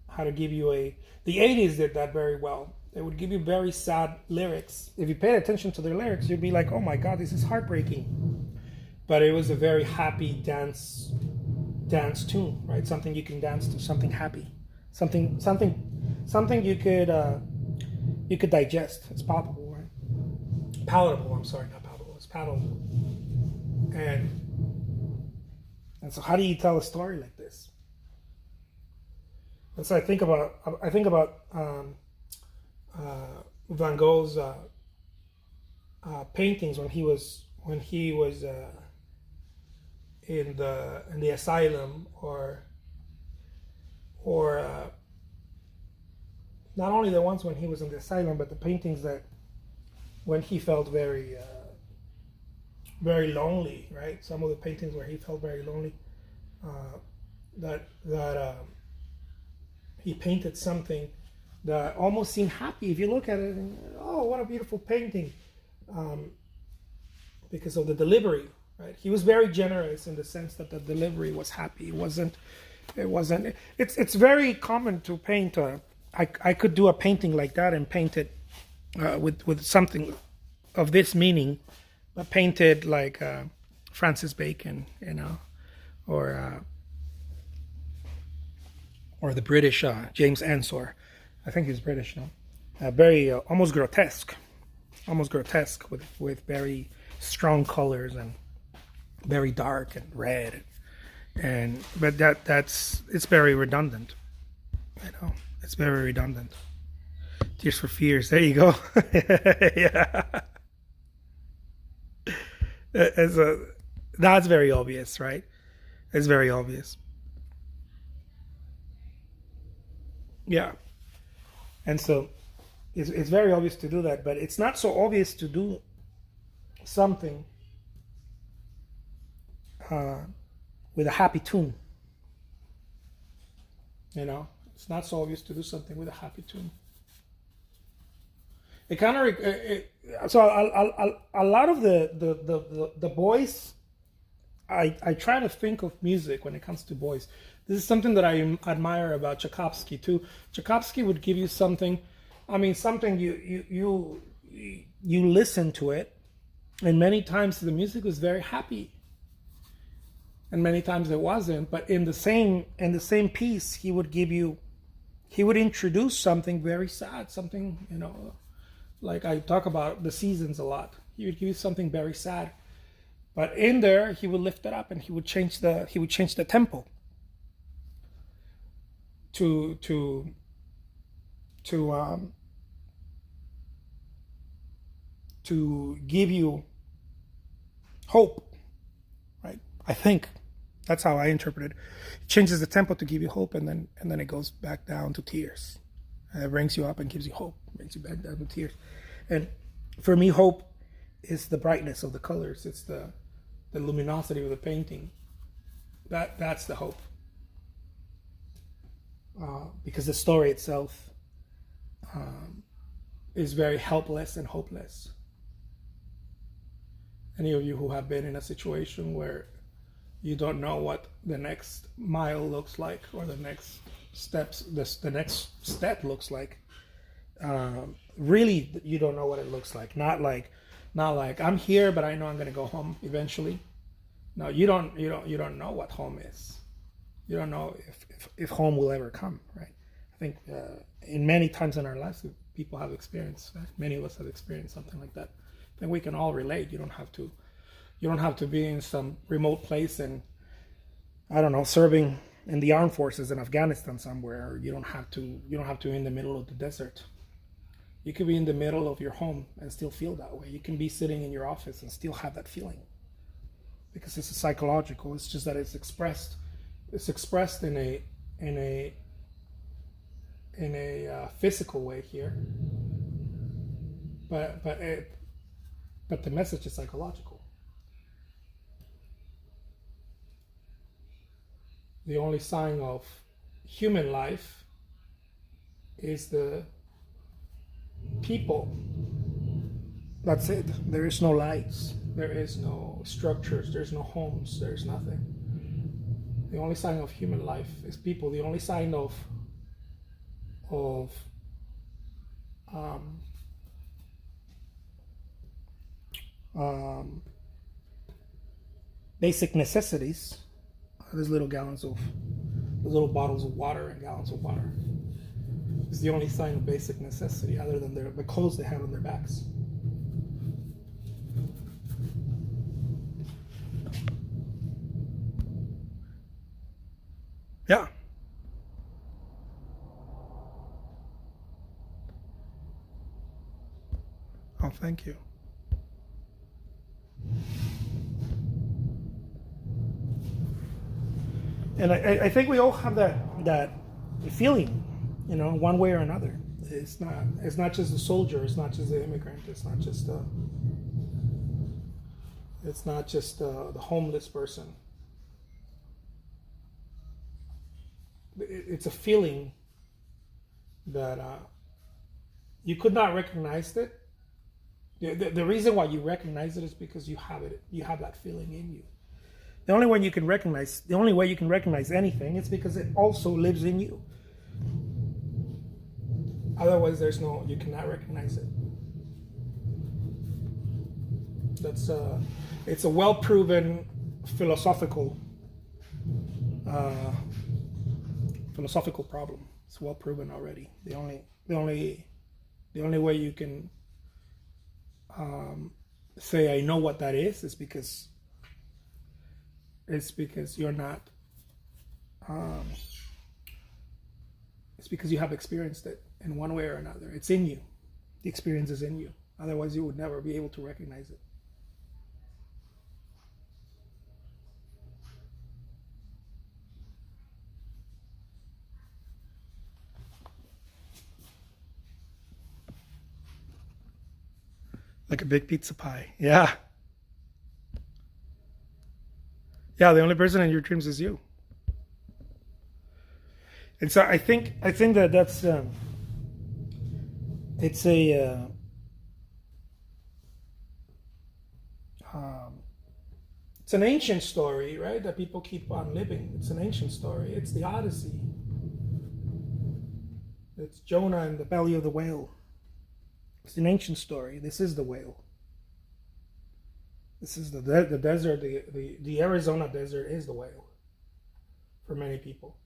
How to give you the 80s did that very well. They would give you very sad lyrics. If you paid attention to their lyrics, you'd be like, oh my God, this is heartbreaking. But it was a very happy dance tune, right? Something you can dance to, something happy, something you could digest. It's palpable, right? Palatable. I'm sorry, not palpable. It's palatable. And so, how do you tell a story like this? And so I think about Van Gogh's paintings when he was in the asylum, or not only the ones when he was in the asylum, but the paintings that when he felt very lonely, right? Some of the paintings where he felt very lonely, that he painted something that almost seemed happy. If you look at it, and, oh, what a beautiful painting, because of the delivery, right? He was very generous in the sense that the delivery was happy. It wasn't. It's very common to paint. I could do a painting like that and paint it with something of this meaning, but painted like Francis Bacon, or the British James Ensor. I think he's British now. Very almost grotesque with very strong colors and very dark and red, but it's very redundant. It's very redundant. Tears for Fears. There you go. Yeah. That's very obvious, right? It's very obvious. Yeah. And so it's very obvious to do that, but it's not so obvious to do something with a happy tune. It's not so obvious to do something with a happy tune. It kind of so a lot of the boys. I try to think of music when it comes to boys. This is something that I admire about Tchaikovsky too. Tchaikovsky would give you something. I mean, something you listen to it, and many times the music was very happy, and many times it wasn't. But in the same piece, he would introduce something very sad, something like I talk about the seasons a lot. He would give you something very sad, but in there he would lift it up and he would change the tempo to give you hope, right? I think that's how I interpret it. It changes the tempo to give you hope, and then it goes back down to tears. It brings you up and gives you hope, brings you back down to tears. And for me, hope is the brightness of the colors. It's the luminosity of the painting. That's the hope. Because the story itself is very helpless and hopeless. Any of you who have been in a situation where you don't know what the next mile looks like, or the next next step looks like, really, you don't know what it looks like. Not like I'm here, but I know I'm going to go home eventually. No, you don't know what home is. You don't know if home will ever come, right? I think in many times in our lives, people have experienced, many of us have experienced something like that. I think we can all relate. You don't have to be in some remote place and, I don't know, serving in the armed forces in Afghanistan somewhere, or you don't have to be in the middle of the desert. You could be in the middle of your home and still feel that way. You can be sitting in your office and still have that feeling, because it's psychological. It's just that it's expressed in a physical way here, but the message is psychological. the only sign of human life is the people. That's it. There is no lights. There is no structures. There's no homes. There's nothing. The only sign of human life is people. The only sign of basic necessities are these little bottles of water and gallons of water. It's the only sign of basic necessity other than the clothes they have on their backs. Yeah. Oh, thank you. And I think we all have that feeling, one way or another. It's not just the soldier. It's not just the immigrant. It's not just the homeless person. It's a feeling that you could not recognize it. The reason why you recognize it is because you have it. You have that feeling in you. The only way you can recognize anything is because it also lives in you. Otherwise, you cannot recognize it. It's a well-proven philosophical problem. It's well proven already. The only way you can say I know what that is because you're not. It's because you have experienced it in one way or another. It's in you. The experience is in you. Otherwise, you would never be able to recognize it. Like a big pizza pie. Yeah. Yeah, the only person in your dreams is you. And so I think that's it's an ancient story, right? That people keep on living. It's an ancient story. It's the Odyssey. It's Jonah in the belly of the whale. It's an ancient story. This is the whale. This is the desert. The Arizona desert is the whale for many people.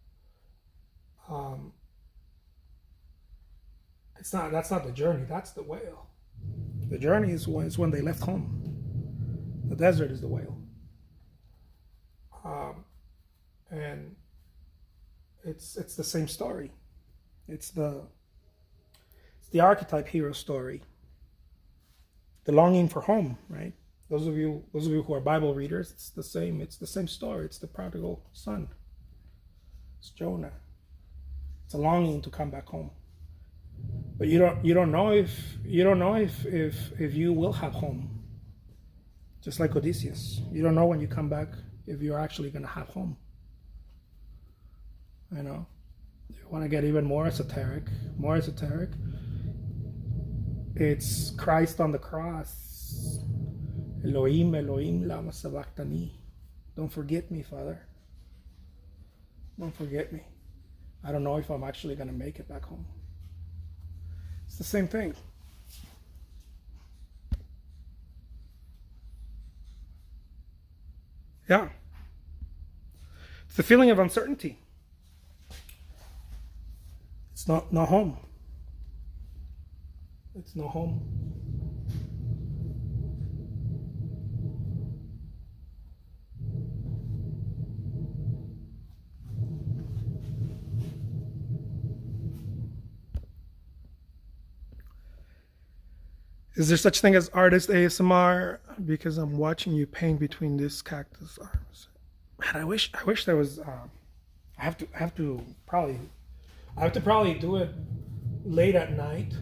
That's not the journey. That's the whale. The journey is when they left home. The desert is the whale. And it's the same story. It's the archetype hero story. The longing for home, right? Those of you who are Bible readers, it's the same story. It's the prodigal son. It's Jonah. It's a longing to come back home. But you don't know if you will have home. Just like Odysseus. You don't know when you come back if you're actually gonna have home. You want to get even more esoteric. It's Christ on the cross. Elohim, Elohim, lama sabachthani. Don't forget me, Father. Don't forget me. I don't know if I'm actually going to make it back home. It's the same thing. Yeah. It's the feeling of uncertainty. It's no home. It's no home. Is there such thing as artist ASMR? Because I'm watching you paint between this cactus arms. Man, I wish there was. I have to probably do it late at night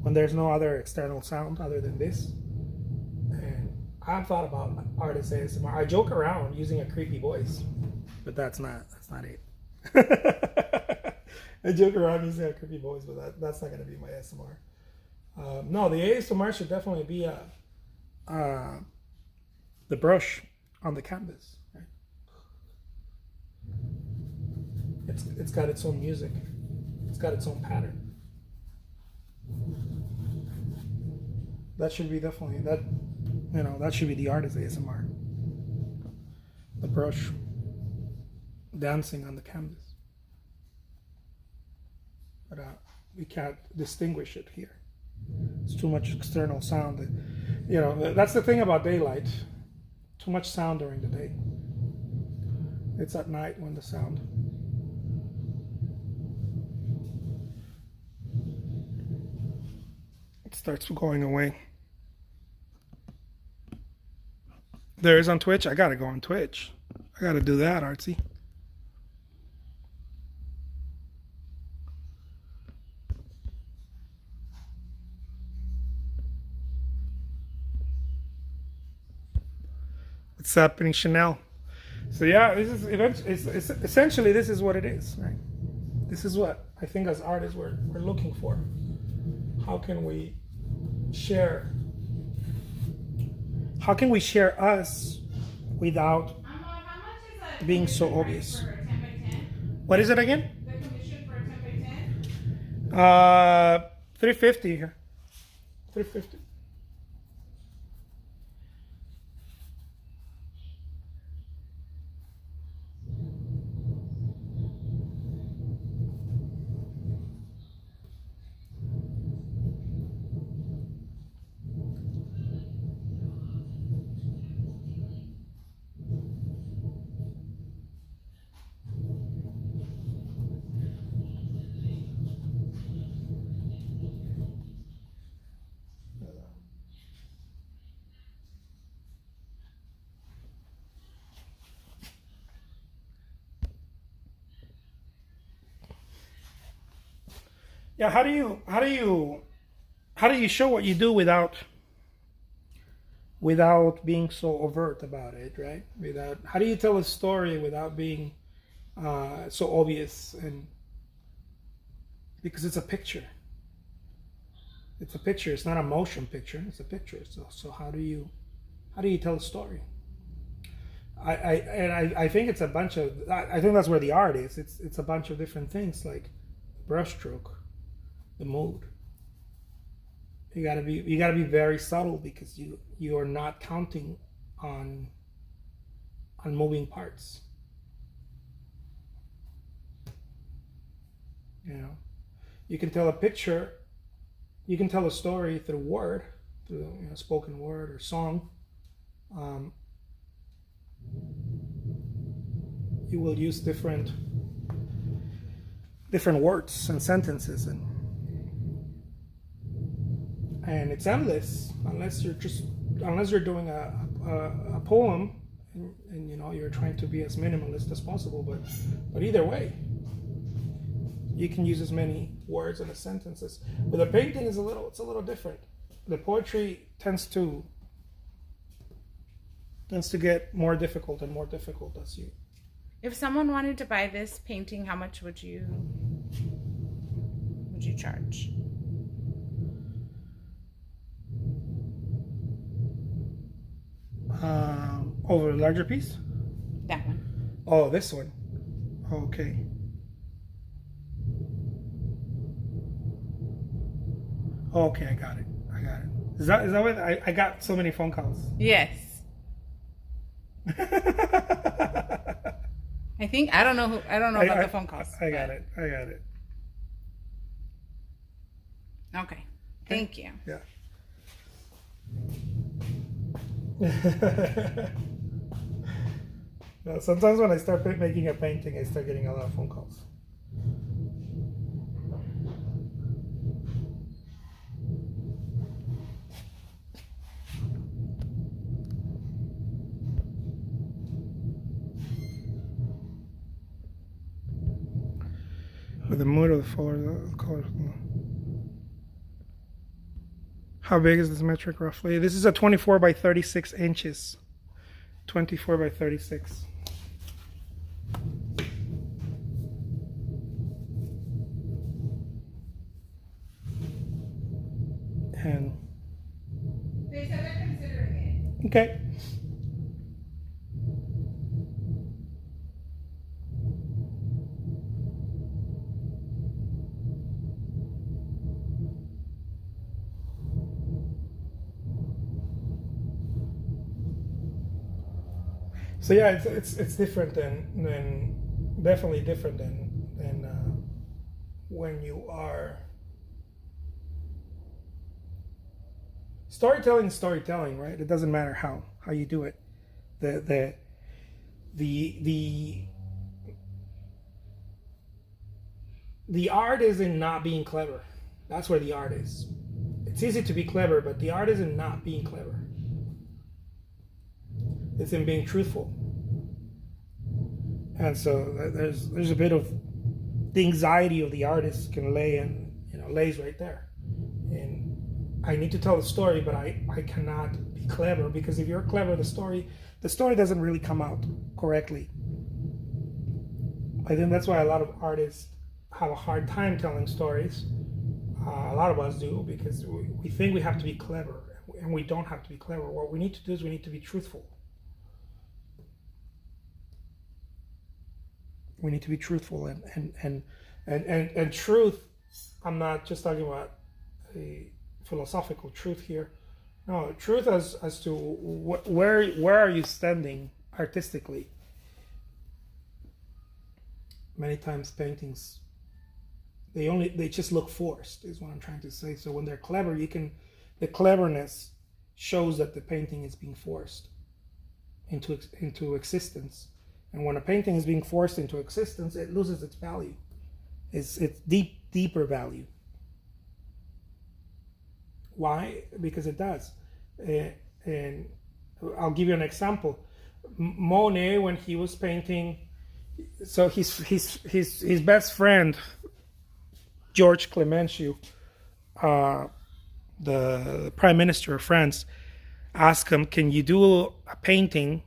when there's no other external sound other than this. And I've thought about artist ASMR. I joke around using a creepy voice. but that's not it. I joke around and say I could be boys, but that's not going to be my ASMR. No, the ASMR should definitely be the brush on the canvas. Right? It's got its own music. It's got its own pattern. That should be definitely that. That should be the artist ASMR. The brush dancing on the canvas. But we can't distinguish it here. It's too much external sound. That's the thing about daylight. Too much sound during the day. It's at night when the sound. It starts going away. There is on Twitch. I gotta go on Twitch. I gotta do that, Artsy. What's happening, Chanel? So yeah, it's essentially this is what it is, right? This is what I think as artists we're looking for. How can we share? How can we share us without being so obvious? What is it again? The commission for a 10 by 10? $350 here. $350. Yeah, how do you show what you do without being so overt about it, right? How do you tell a story without being so obvious? And because it's a picture. It's a picture. It's not a motion picture. It's a picture. So how do you tell a story? I think it's a bunch of. I think that's where the art is. It's a bunch of different things like brushstroke, the mood. You gotta be very subtle because you are not counting on moving parts. You can tell a picture. You can tell a story through word, through spoken word or song. You will use different words and sentences, and it's endless unless you're doing a poem and you're trying to be as minimalist as possible. But either way, you can use as many words in a sentence. With a painting, it's a little different. The poetry tends to get more difficult and more difficult as you. If someone wanted to buy this painting, how much would you charge? Over a larger piece? That one. Oh, this one. Okay. Okay, I got it. Is that what I got so many phone calls? Yes. I don't know about the phone calls. I got it. Okay. Thank you. Yeah. No, sometimes when I start making a painting, I start getting a lot of phone calls. With the mood of the colors. How big is this metric roughly? This is a 24 by 36 inches. 24 by 36. And They said they're considering it. okay. So yeah, it's different than definitely different than when you are storytelling is storytelling, right? It doesn't matter how you do it. The art is in not being clever. That's where the art is. It's easy to be clever, but the art is in not being clever. It's in being truthful. And so there's a bit of the anxiety of the artist can lay in, lays right there. And I need to tell a story, but I cannot be clever, because if you're clever, the story doesn't really come out correctly. I think that's why a lot of artists have a hard time telling stories. A lot of us do, because we think we have to be clever, and we don't have to be clever. What we need to do is we need to be truthful. We need to be truthful, and truth. I'm not just talking about a philosophical truth here. No, truth as to where are you standing artistically. Many times paintings, they just look forced, is what I'm trying to say. So when they're clever, the cleverness shows that the painting is being forced into existence. And when a painting is being forced into existence, it loses its value. It's deeper value. Why? Because it does. And I'll give you an example. Monet, when he was painting, so his best friend, George Clemenceau, the Prime Minister of France, asked him, "Can you do a painting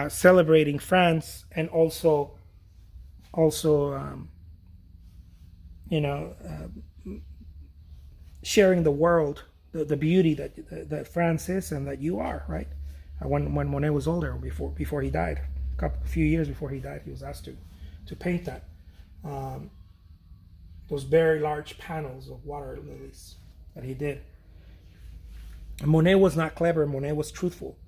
celebrating France and also sharing the world, the beauty that France is and that you are," right? When Monet was older, before he died, a few years before he died, he was asked to paint that. Those very large panels of water lilies that he did. And Monet was not clever. Monet was truthful.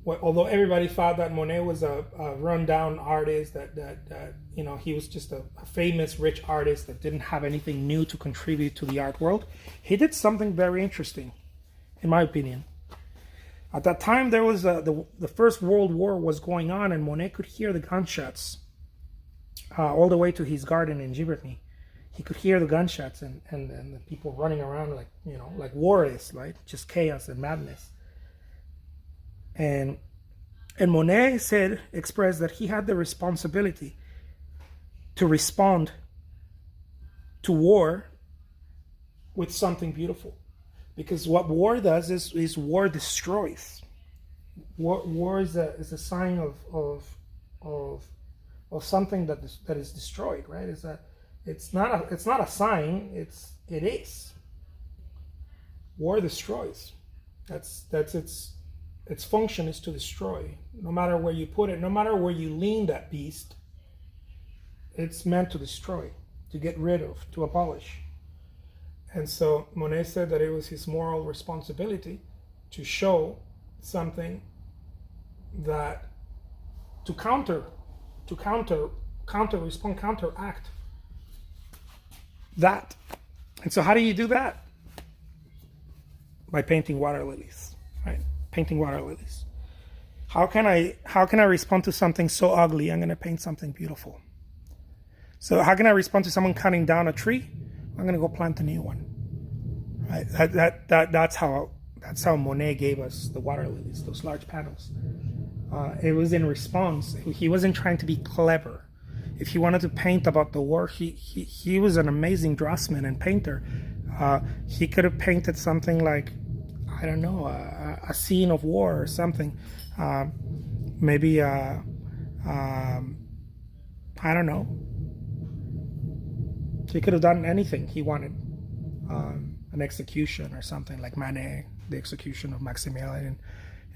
Although everybody thought that Monet was a rundown artist, that he was just a famous rich artist that didn't have anything new to contribute to the art world, he did something very interesting, in my opinion. At that time, there was the First World War was going on, and Monet could hear the gunshots all the way to his garden in Giverny. He could hear the gunshots and the people running around like war is, right? Just chaos and madness. And Monet expressed that he had the responsibility to respond to war with something beautiful, because what war does is war destroys. War is a sign of something that is destroyed, right? It's not a sign. It is. War destroys. That's its function is to destroy. No matter where you put it, no matter where you lean that beast, it's meant to destroy, to get rid of, to abolish. And so Monet said that it was his moral responsibility to show something that to counteract that. And so how do you do that? By painting water lilies, right? Painting water lilies. How can I respond to something so ugly? I'm going to paint something beautiful. So how can I respond to someone cutting down a tree? I'm going to go plant a new one. Right? That's how Monet gave us the water lilies, those large panels. It was in response. He wasn't trying to be clever. If he wanted to paint about the war, he was an amazing draftsman and painter. He could have painted something like, I don't know, a scene of war or something. Maybe I don't know. He could have done anything he wanted. an execution or something like Manet, the execution of Maximilian,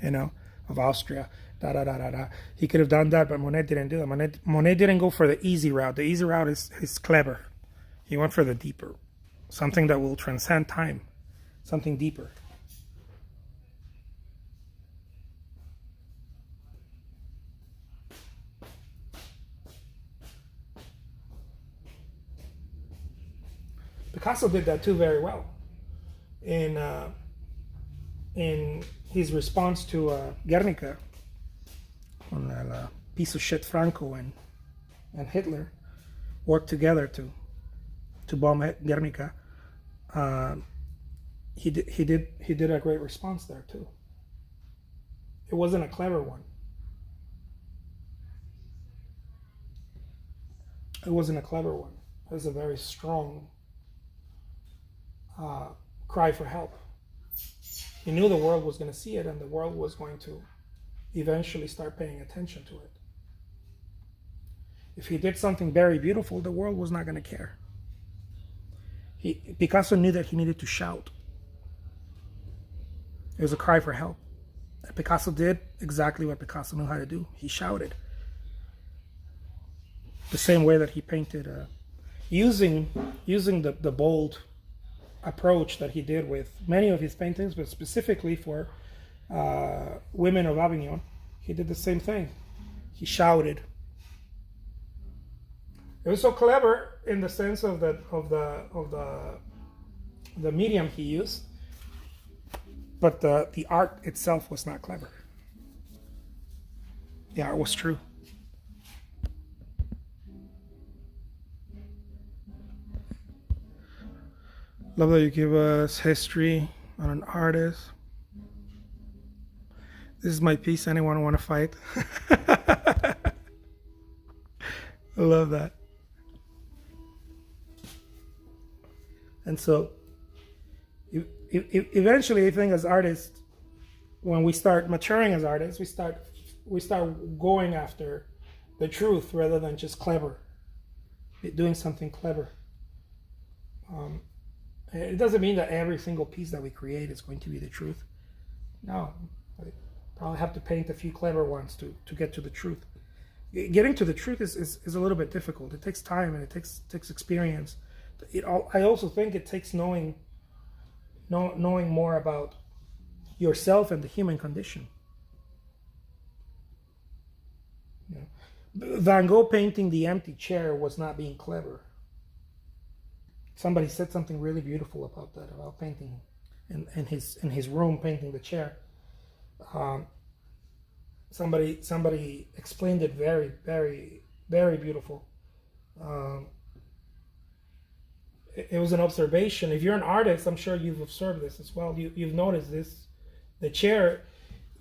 you know, of Austria. Da da da da da. He could have done that, but Monet didn't do it. Monet didn't go for the easy route. The easy route is clever. He went for the deeper, something that will transcend time, something deeper. Picasso did that too very well. In his response to Guernica, when piece of shit Franco and Hitler worked together to bomb Guernica, he did a great response there too. It wasn't a clever one. It wasn't a clever one. It was a very strong cry for help. He knew the world was going to see it, and the world was going to eventually start paying attention to it. If he did something very beautiful, the world was not going to care. Picasso knew that he needed to shout. It was a cry for help. And Picasso did exactly what Picasso knew how to do. He shouted. The same way that he painted, using the bold approach that he did with many of his paintings, but specifically for Women of Avignon, he did the same thing. He shouted. It was so clever in the sense of the medium he used, but the art itself was not clever. The art was true. Love that you give us history on an artist. This is my piece. Anyone want to fight? I love that. And so, eventually, I think as artists, when we start maturing as artists, we start going after the truth rather than just clever, doing something clever. It doesn't mean that every single piece that we create is going to be the truth. No, I probably have to paint a few clever ones to get to the truth. Getting to the truth is a little bit difficult. It takes time and it takes experience. I also think it takes knowing more about yourself and the human condition. You know, Van Gogh painting the empty chair was not being clever. Somebody said something really beautiful about that, about painting in his room, painting the chair. Somebody explained it very, very, very beautiful. It was an observation. If you're an artist, I'm sure you've observed this as well. You've noticed this. The chair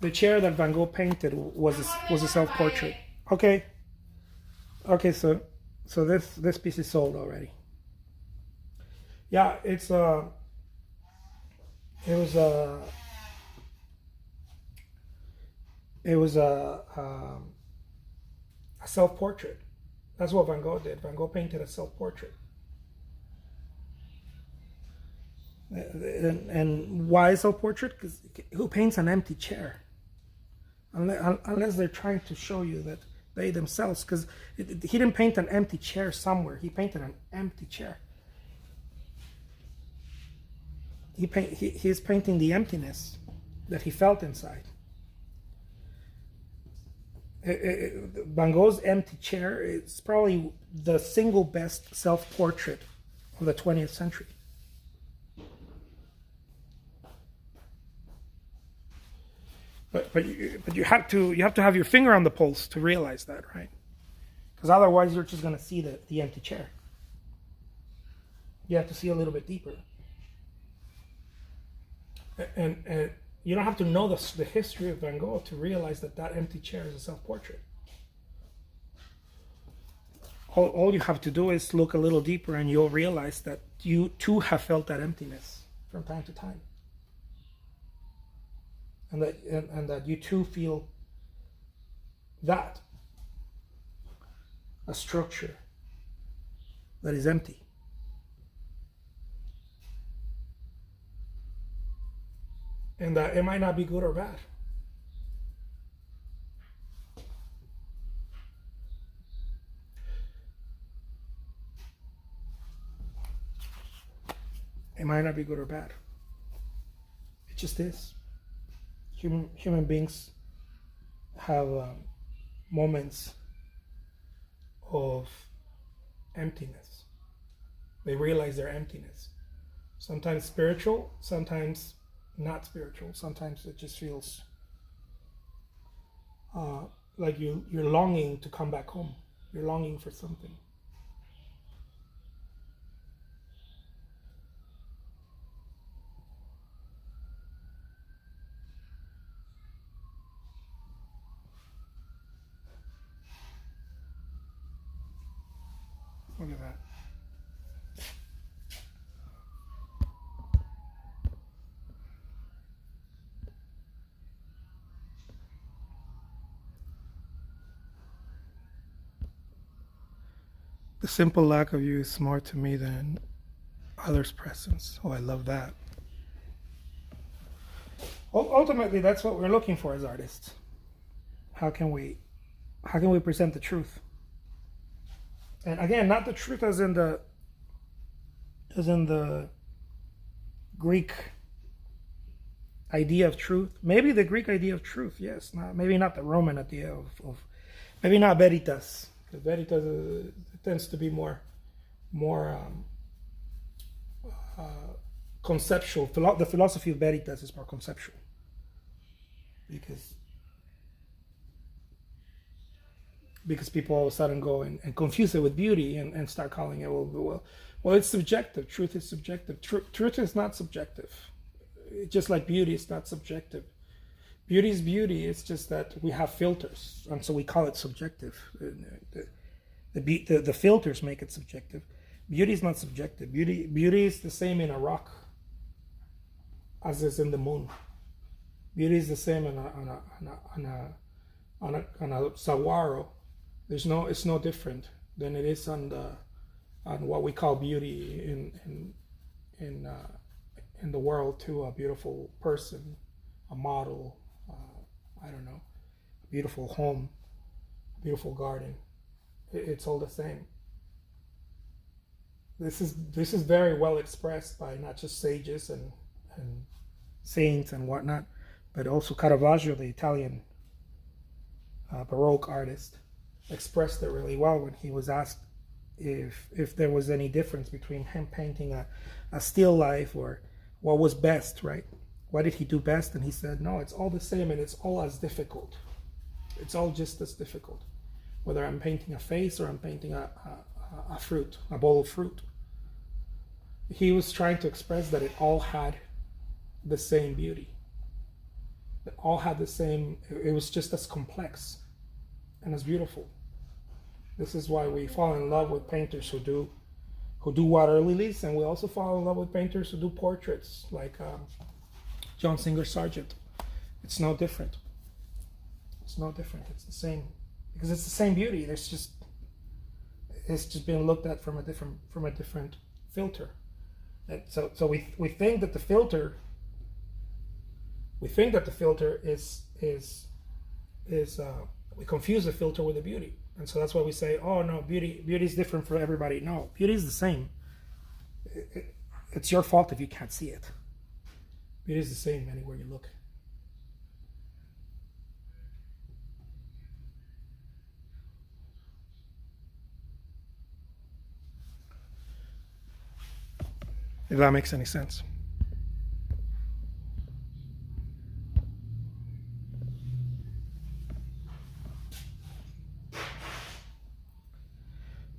that Van Gogh painted was a self-portrait. Okay. So this piece is sold already. Yeah, it was a self-portrait. That's what Van Gogh did. Van Gogh painted a self-portrait. And why self-portrait? Because who paints an empty chair? Unless they're trying to show you that they themselves, because he didn't paint an empty chair somewhere. He painted an empty chair. He is painting the emptiness that he felt inside. Van Gogh's empty chair is probably the single best self-portrait of the 20th century. But you have to have your finger on the pulse to realize that, right? Because otherwise you're just going to see the empty chair. You have to see a little bit deeper. And you don't have to know the history of Van Gogh to realize that empty chair is a self-portrait. All you have to do is look a little deeper and you'll realize that you too have felt that emptiness from time to time. And that you too feel that, a structure that is empty. and that it might not be good or bad. It might not be good or bad. It just is. Human beings have moments of emptiness. They realize their emptiness. Sometimes spiritual, sometimes not spiritual. Sometimes it just feels like you're longing to come back home. You're longing for something. Look at that. The simple lack of you is more to me than others' presence. Oh, I love that. Ultimately, that's what we're looking for as artists. How can we present the truth? And again, not the truth as in the Greek idea of truth. Maybe the Greek idea of truth, yes. Maybe not the Roman idea of maybe not veritas. Because veritas tends to be more conceptual. The philosophy of veritas is more conceptual. Because people all of a sudden go and confuse it with beauty and start calling it, well, it's subjective. Truth is subjective. Truth is not subjective. Just like beauty is not subjective. Beauty is beauty. It's just that we have filters, and so we call it subjective. The filters make it subjective. Beauty is not subjective. Beauty is the same in a rock as is in the moon. Beauty is the same on a saguaro. It's no different than it is on what we call beauty in the world to a beautiful person, a model, I don't know, a beautiful home, a beautiful garden. It's all the same. This is very well expressed by not just sages and saints and whatnot, but also Caravaggio, the Italian Baroque artist, expressed it really well when he was asked if there was any difference between him painting a still life or what was best, right? What did he do best? And he said, no, it's all the same and it's all as difficult. It's all just as difficult. Whether I'm painting a face or I'm painting a fruit, a bowl of fruit. He was trying to express that it all had the same beauty. It all had the same, it was just as complex and as beautiful. This is why we fall in love with painters who do water lilies, and we also fall in love with painters who do portraits, like John Singer Sargent. It's no different. It's no different. It's the same, because it's the same beauty. It's just being looked at from a different filter. And so we think that the filter is we confuse the filter with the beauty. And so that's why we say, oh no, beauty is different for everybody. No, beauty is the same. It's your fault if you can't see it. Beauty is the same anywhere you look. If that makes any sense.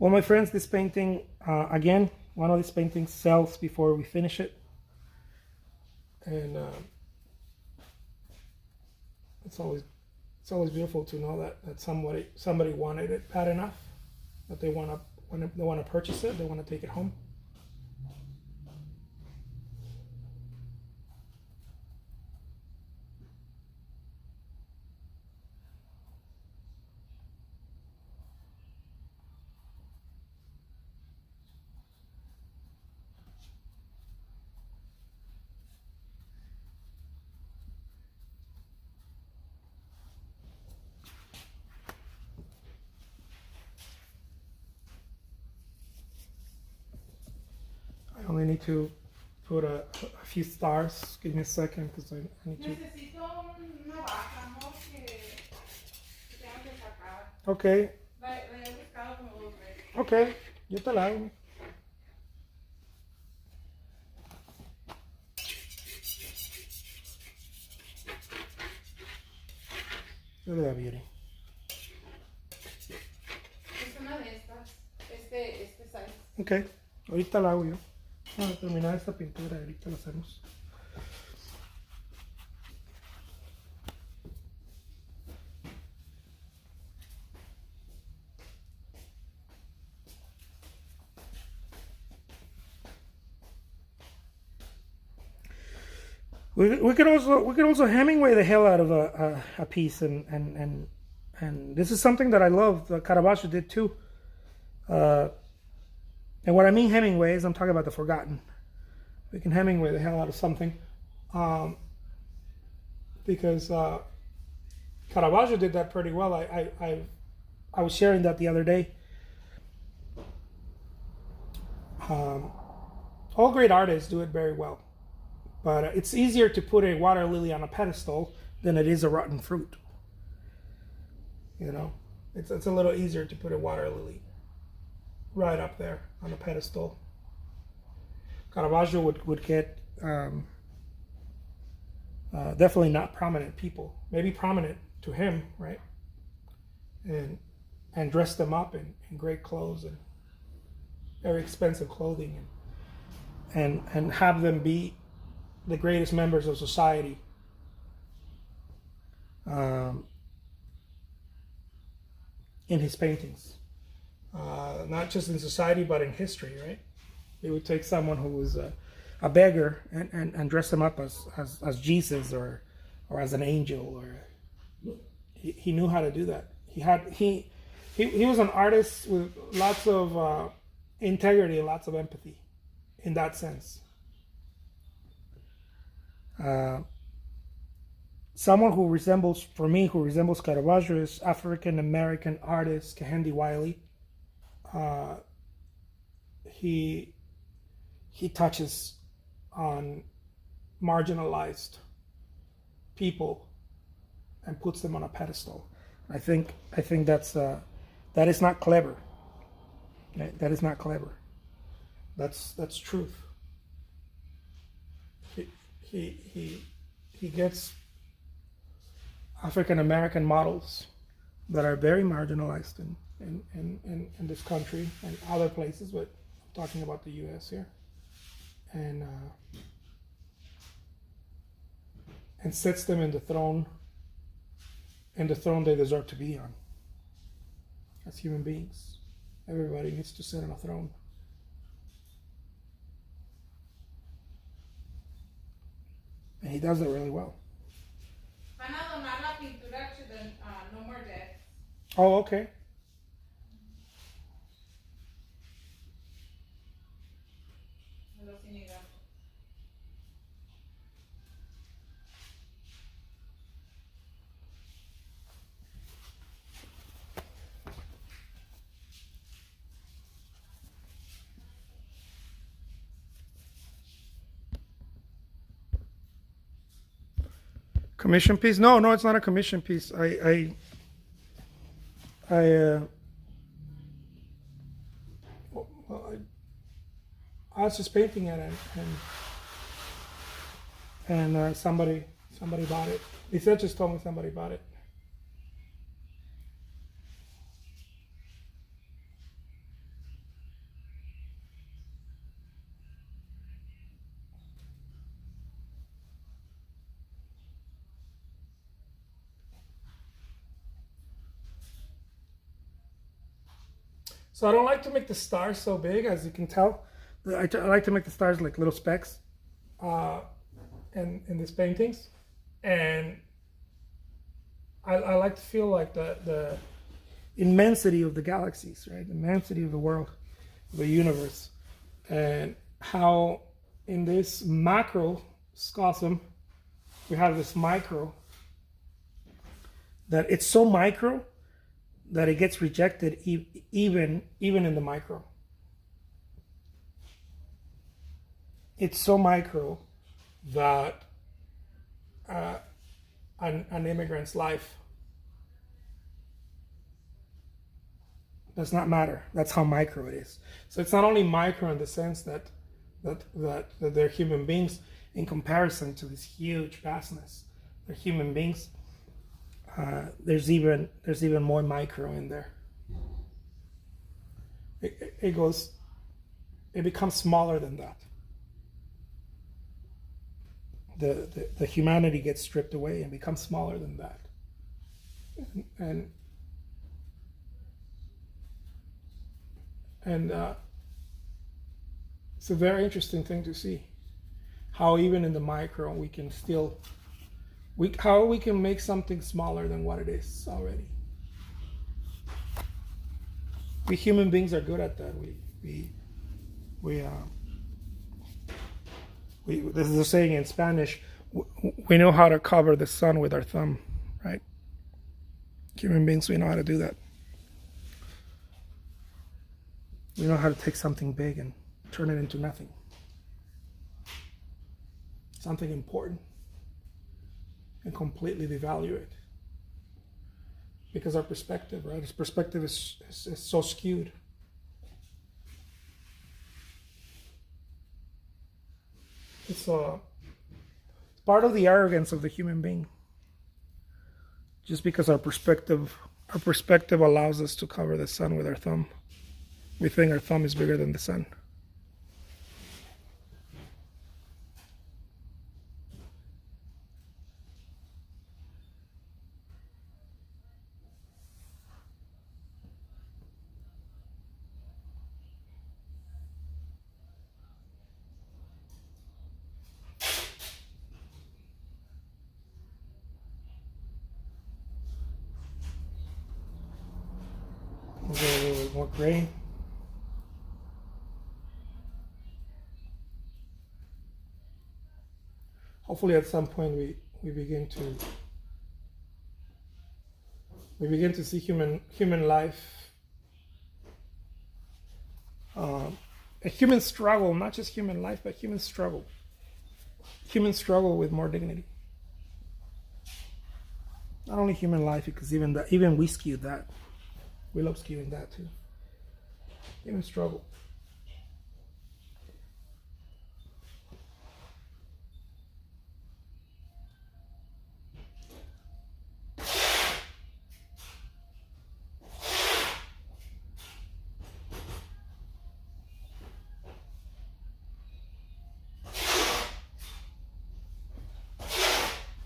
Well, my friends, this painting, again, one of these paintings sells before we finish it. And it's always beautiful to know that somebody wanted it bad enough that they want to purchase it, they want to take it home. need to put a few stars. Give me a second because I need to. Necesito una baja, amor, que tengo que sacar. Okay, La he buscado como 2 veces. okay, yo te la hago. Yo le da beauty. Es una de estas. Este size. Okay, ahorita la hago yo. Vamos a terminar esta pintura, ahorita la hacemos. We could also Hemingway the hell out of a piece, and this is something that I love. Caravaggio did too. And what I mean Hemingway is I'm talking about the forgotten. We can Hemingway the hell out of something, because Caravaggio did that pretty well. I was sharing that the other day. All great artists do it very well. But it's easier to put a water lily on a pedestal than it is a rotten fruit. You know, it's a little easier to put a water lily right up there on a pedestal. Caravaggio would get definitely not prominent people, maybe prominent to him, right? And dress them up in great clothes and very expensive clothing, and have them be the greatest members of society. In his paintings. Not just in society, but in history, right? He would take someone who was a beggar and dress him up as Jesus or as an angel, or he knew how to do that. He was an artist with lots of integrity and lots of empathy in that sense. Someone who resembles Caravaggio is African American artist Kehinde Wiley. He touches on marginalized people and puts them on a pedestal. I think that is not clever. That is not clever. That's truth. He gets African American models that are very marginalized in this country and other places, but I'm talking about the U.S. here, and sits them in the throne they deserve to be on. As human beings, everybody needs to sit on a throne. And he does it really well. Van a donar la pintura to the No More Death. Oh, okay. A los inmigrantes. Commission piece? No, it's not a commission piece. I was just painting it, and somebody bought it. Lisa just told me somebody bought it. So I don't like to make the stars so big, as you can tell. I like to make the stars like little specks in these paintings. And I like to feel like the immensity of the galaxies, right? The immensity of the world, the universe. And how in this macrocosm, we have this micro, that it's so micro that it gets rejected even in the micro. it's so micro that an immigrant's life does not matter. That's how micro it is. So it's not only micro in the sense that they're human beings in comparison to this huge vastness. They're human beings. There's even more micro in there. It becomes smaller than that. The humanity gets stripped away and becomes smaller than that. And it's a very interesting thing to see how even in the micro we can still how we can make something smaller than what it is already. We human beings are good at that. This is a saying in Spanish. We know how to cover the sun with our thumb, right? Human beings, we know how to do that. We know how to take something big and turn it into nothing. Something important. And completely devalue it. Because our perspective, right? His perspective is so skewed. It's part of the arrogance of the human being. Just because our perspective allows us to cover the sun with our thumb. We think our thumb is bigger than the sun. We'll get a little bit more gray. Hopefully at some point we begin to see human life, a human struggle, not just human life, but human struggle with more dignity. Not only human life, because even we skewed that. We love skewing that too. Human struggle.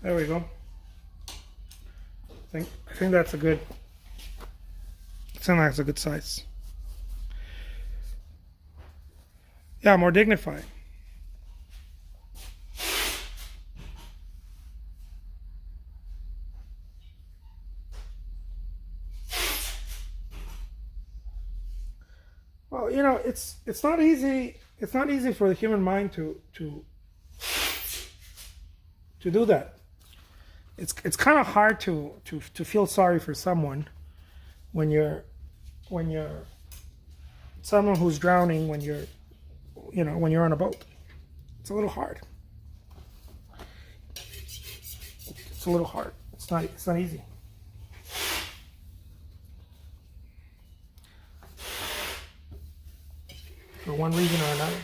There we go. I think that's a good. I think that's a good size. Yeah, more dignified. Well, it's not easy. It's not easy for the human mind to do that. It's kind of hard to feel sorry for someone when you're someone who's drowning when you're on a boat. It's a little hard. It's a little hard. It's not easy. For one reason or another.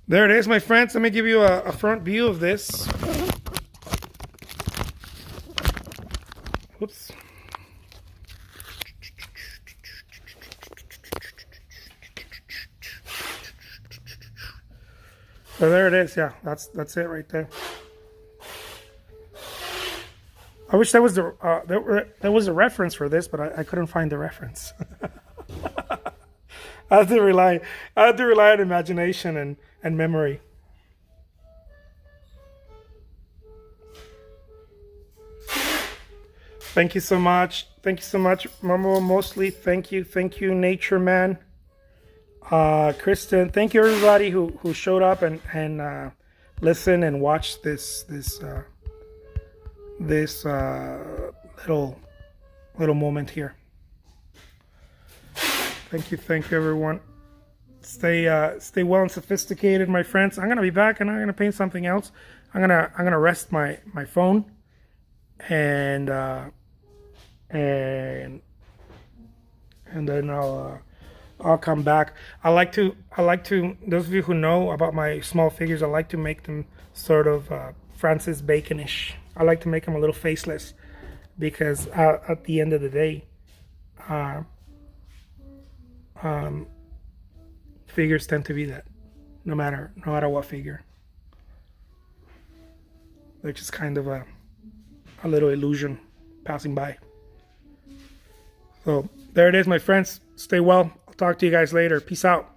There it is, my friends. Let me give you a front view of this. Whoops. So there it is. Yeah, that's it right there. I wish there was there was a reference for this, but I couldn't find the reference. I had to rely on imagination and memory. Thank you so much. Thank you so much, Momo. Mostly, thank you, Nature Man. Kristen, thank you everybody who showed up and listened and watched this this little moment here. Thank you everyone. Stay well and sophisticated, my friends. I'm gonna be back and I'm gonna paint something else. I'm gonna rest my phone and then I'll come back. I like to those of you who know about my small figures, I like to make them sort of Francis Bacon-ish. I like to make them a little faceless because at the end of the day, figures tend to be that. No matter what figure, they're just kind of a little illusion passing by. So there it is, my friends. Stay well. I'll talk to you guys later. Peace out.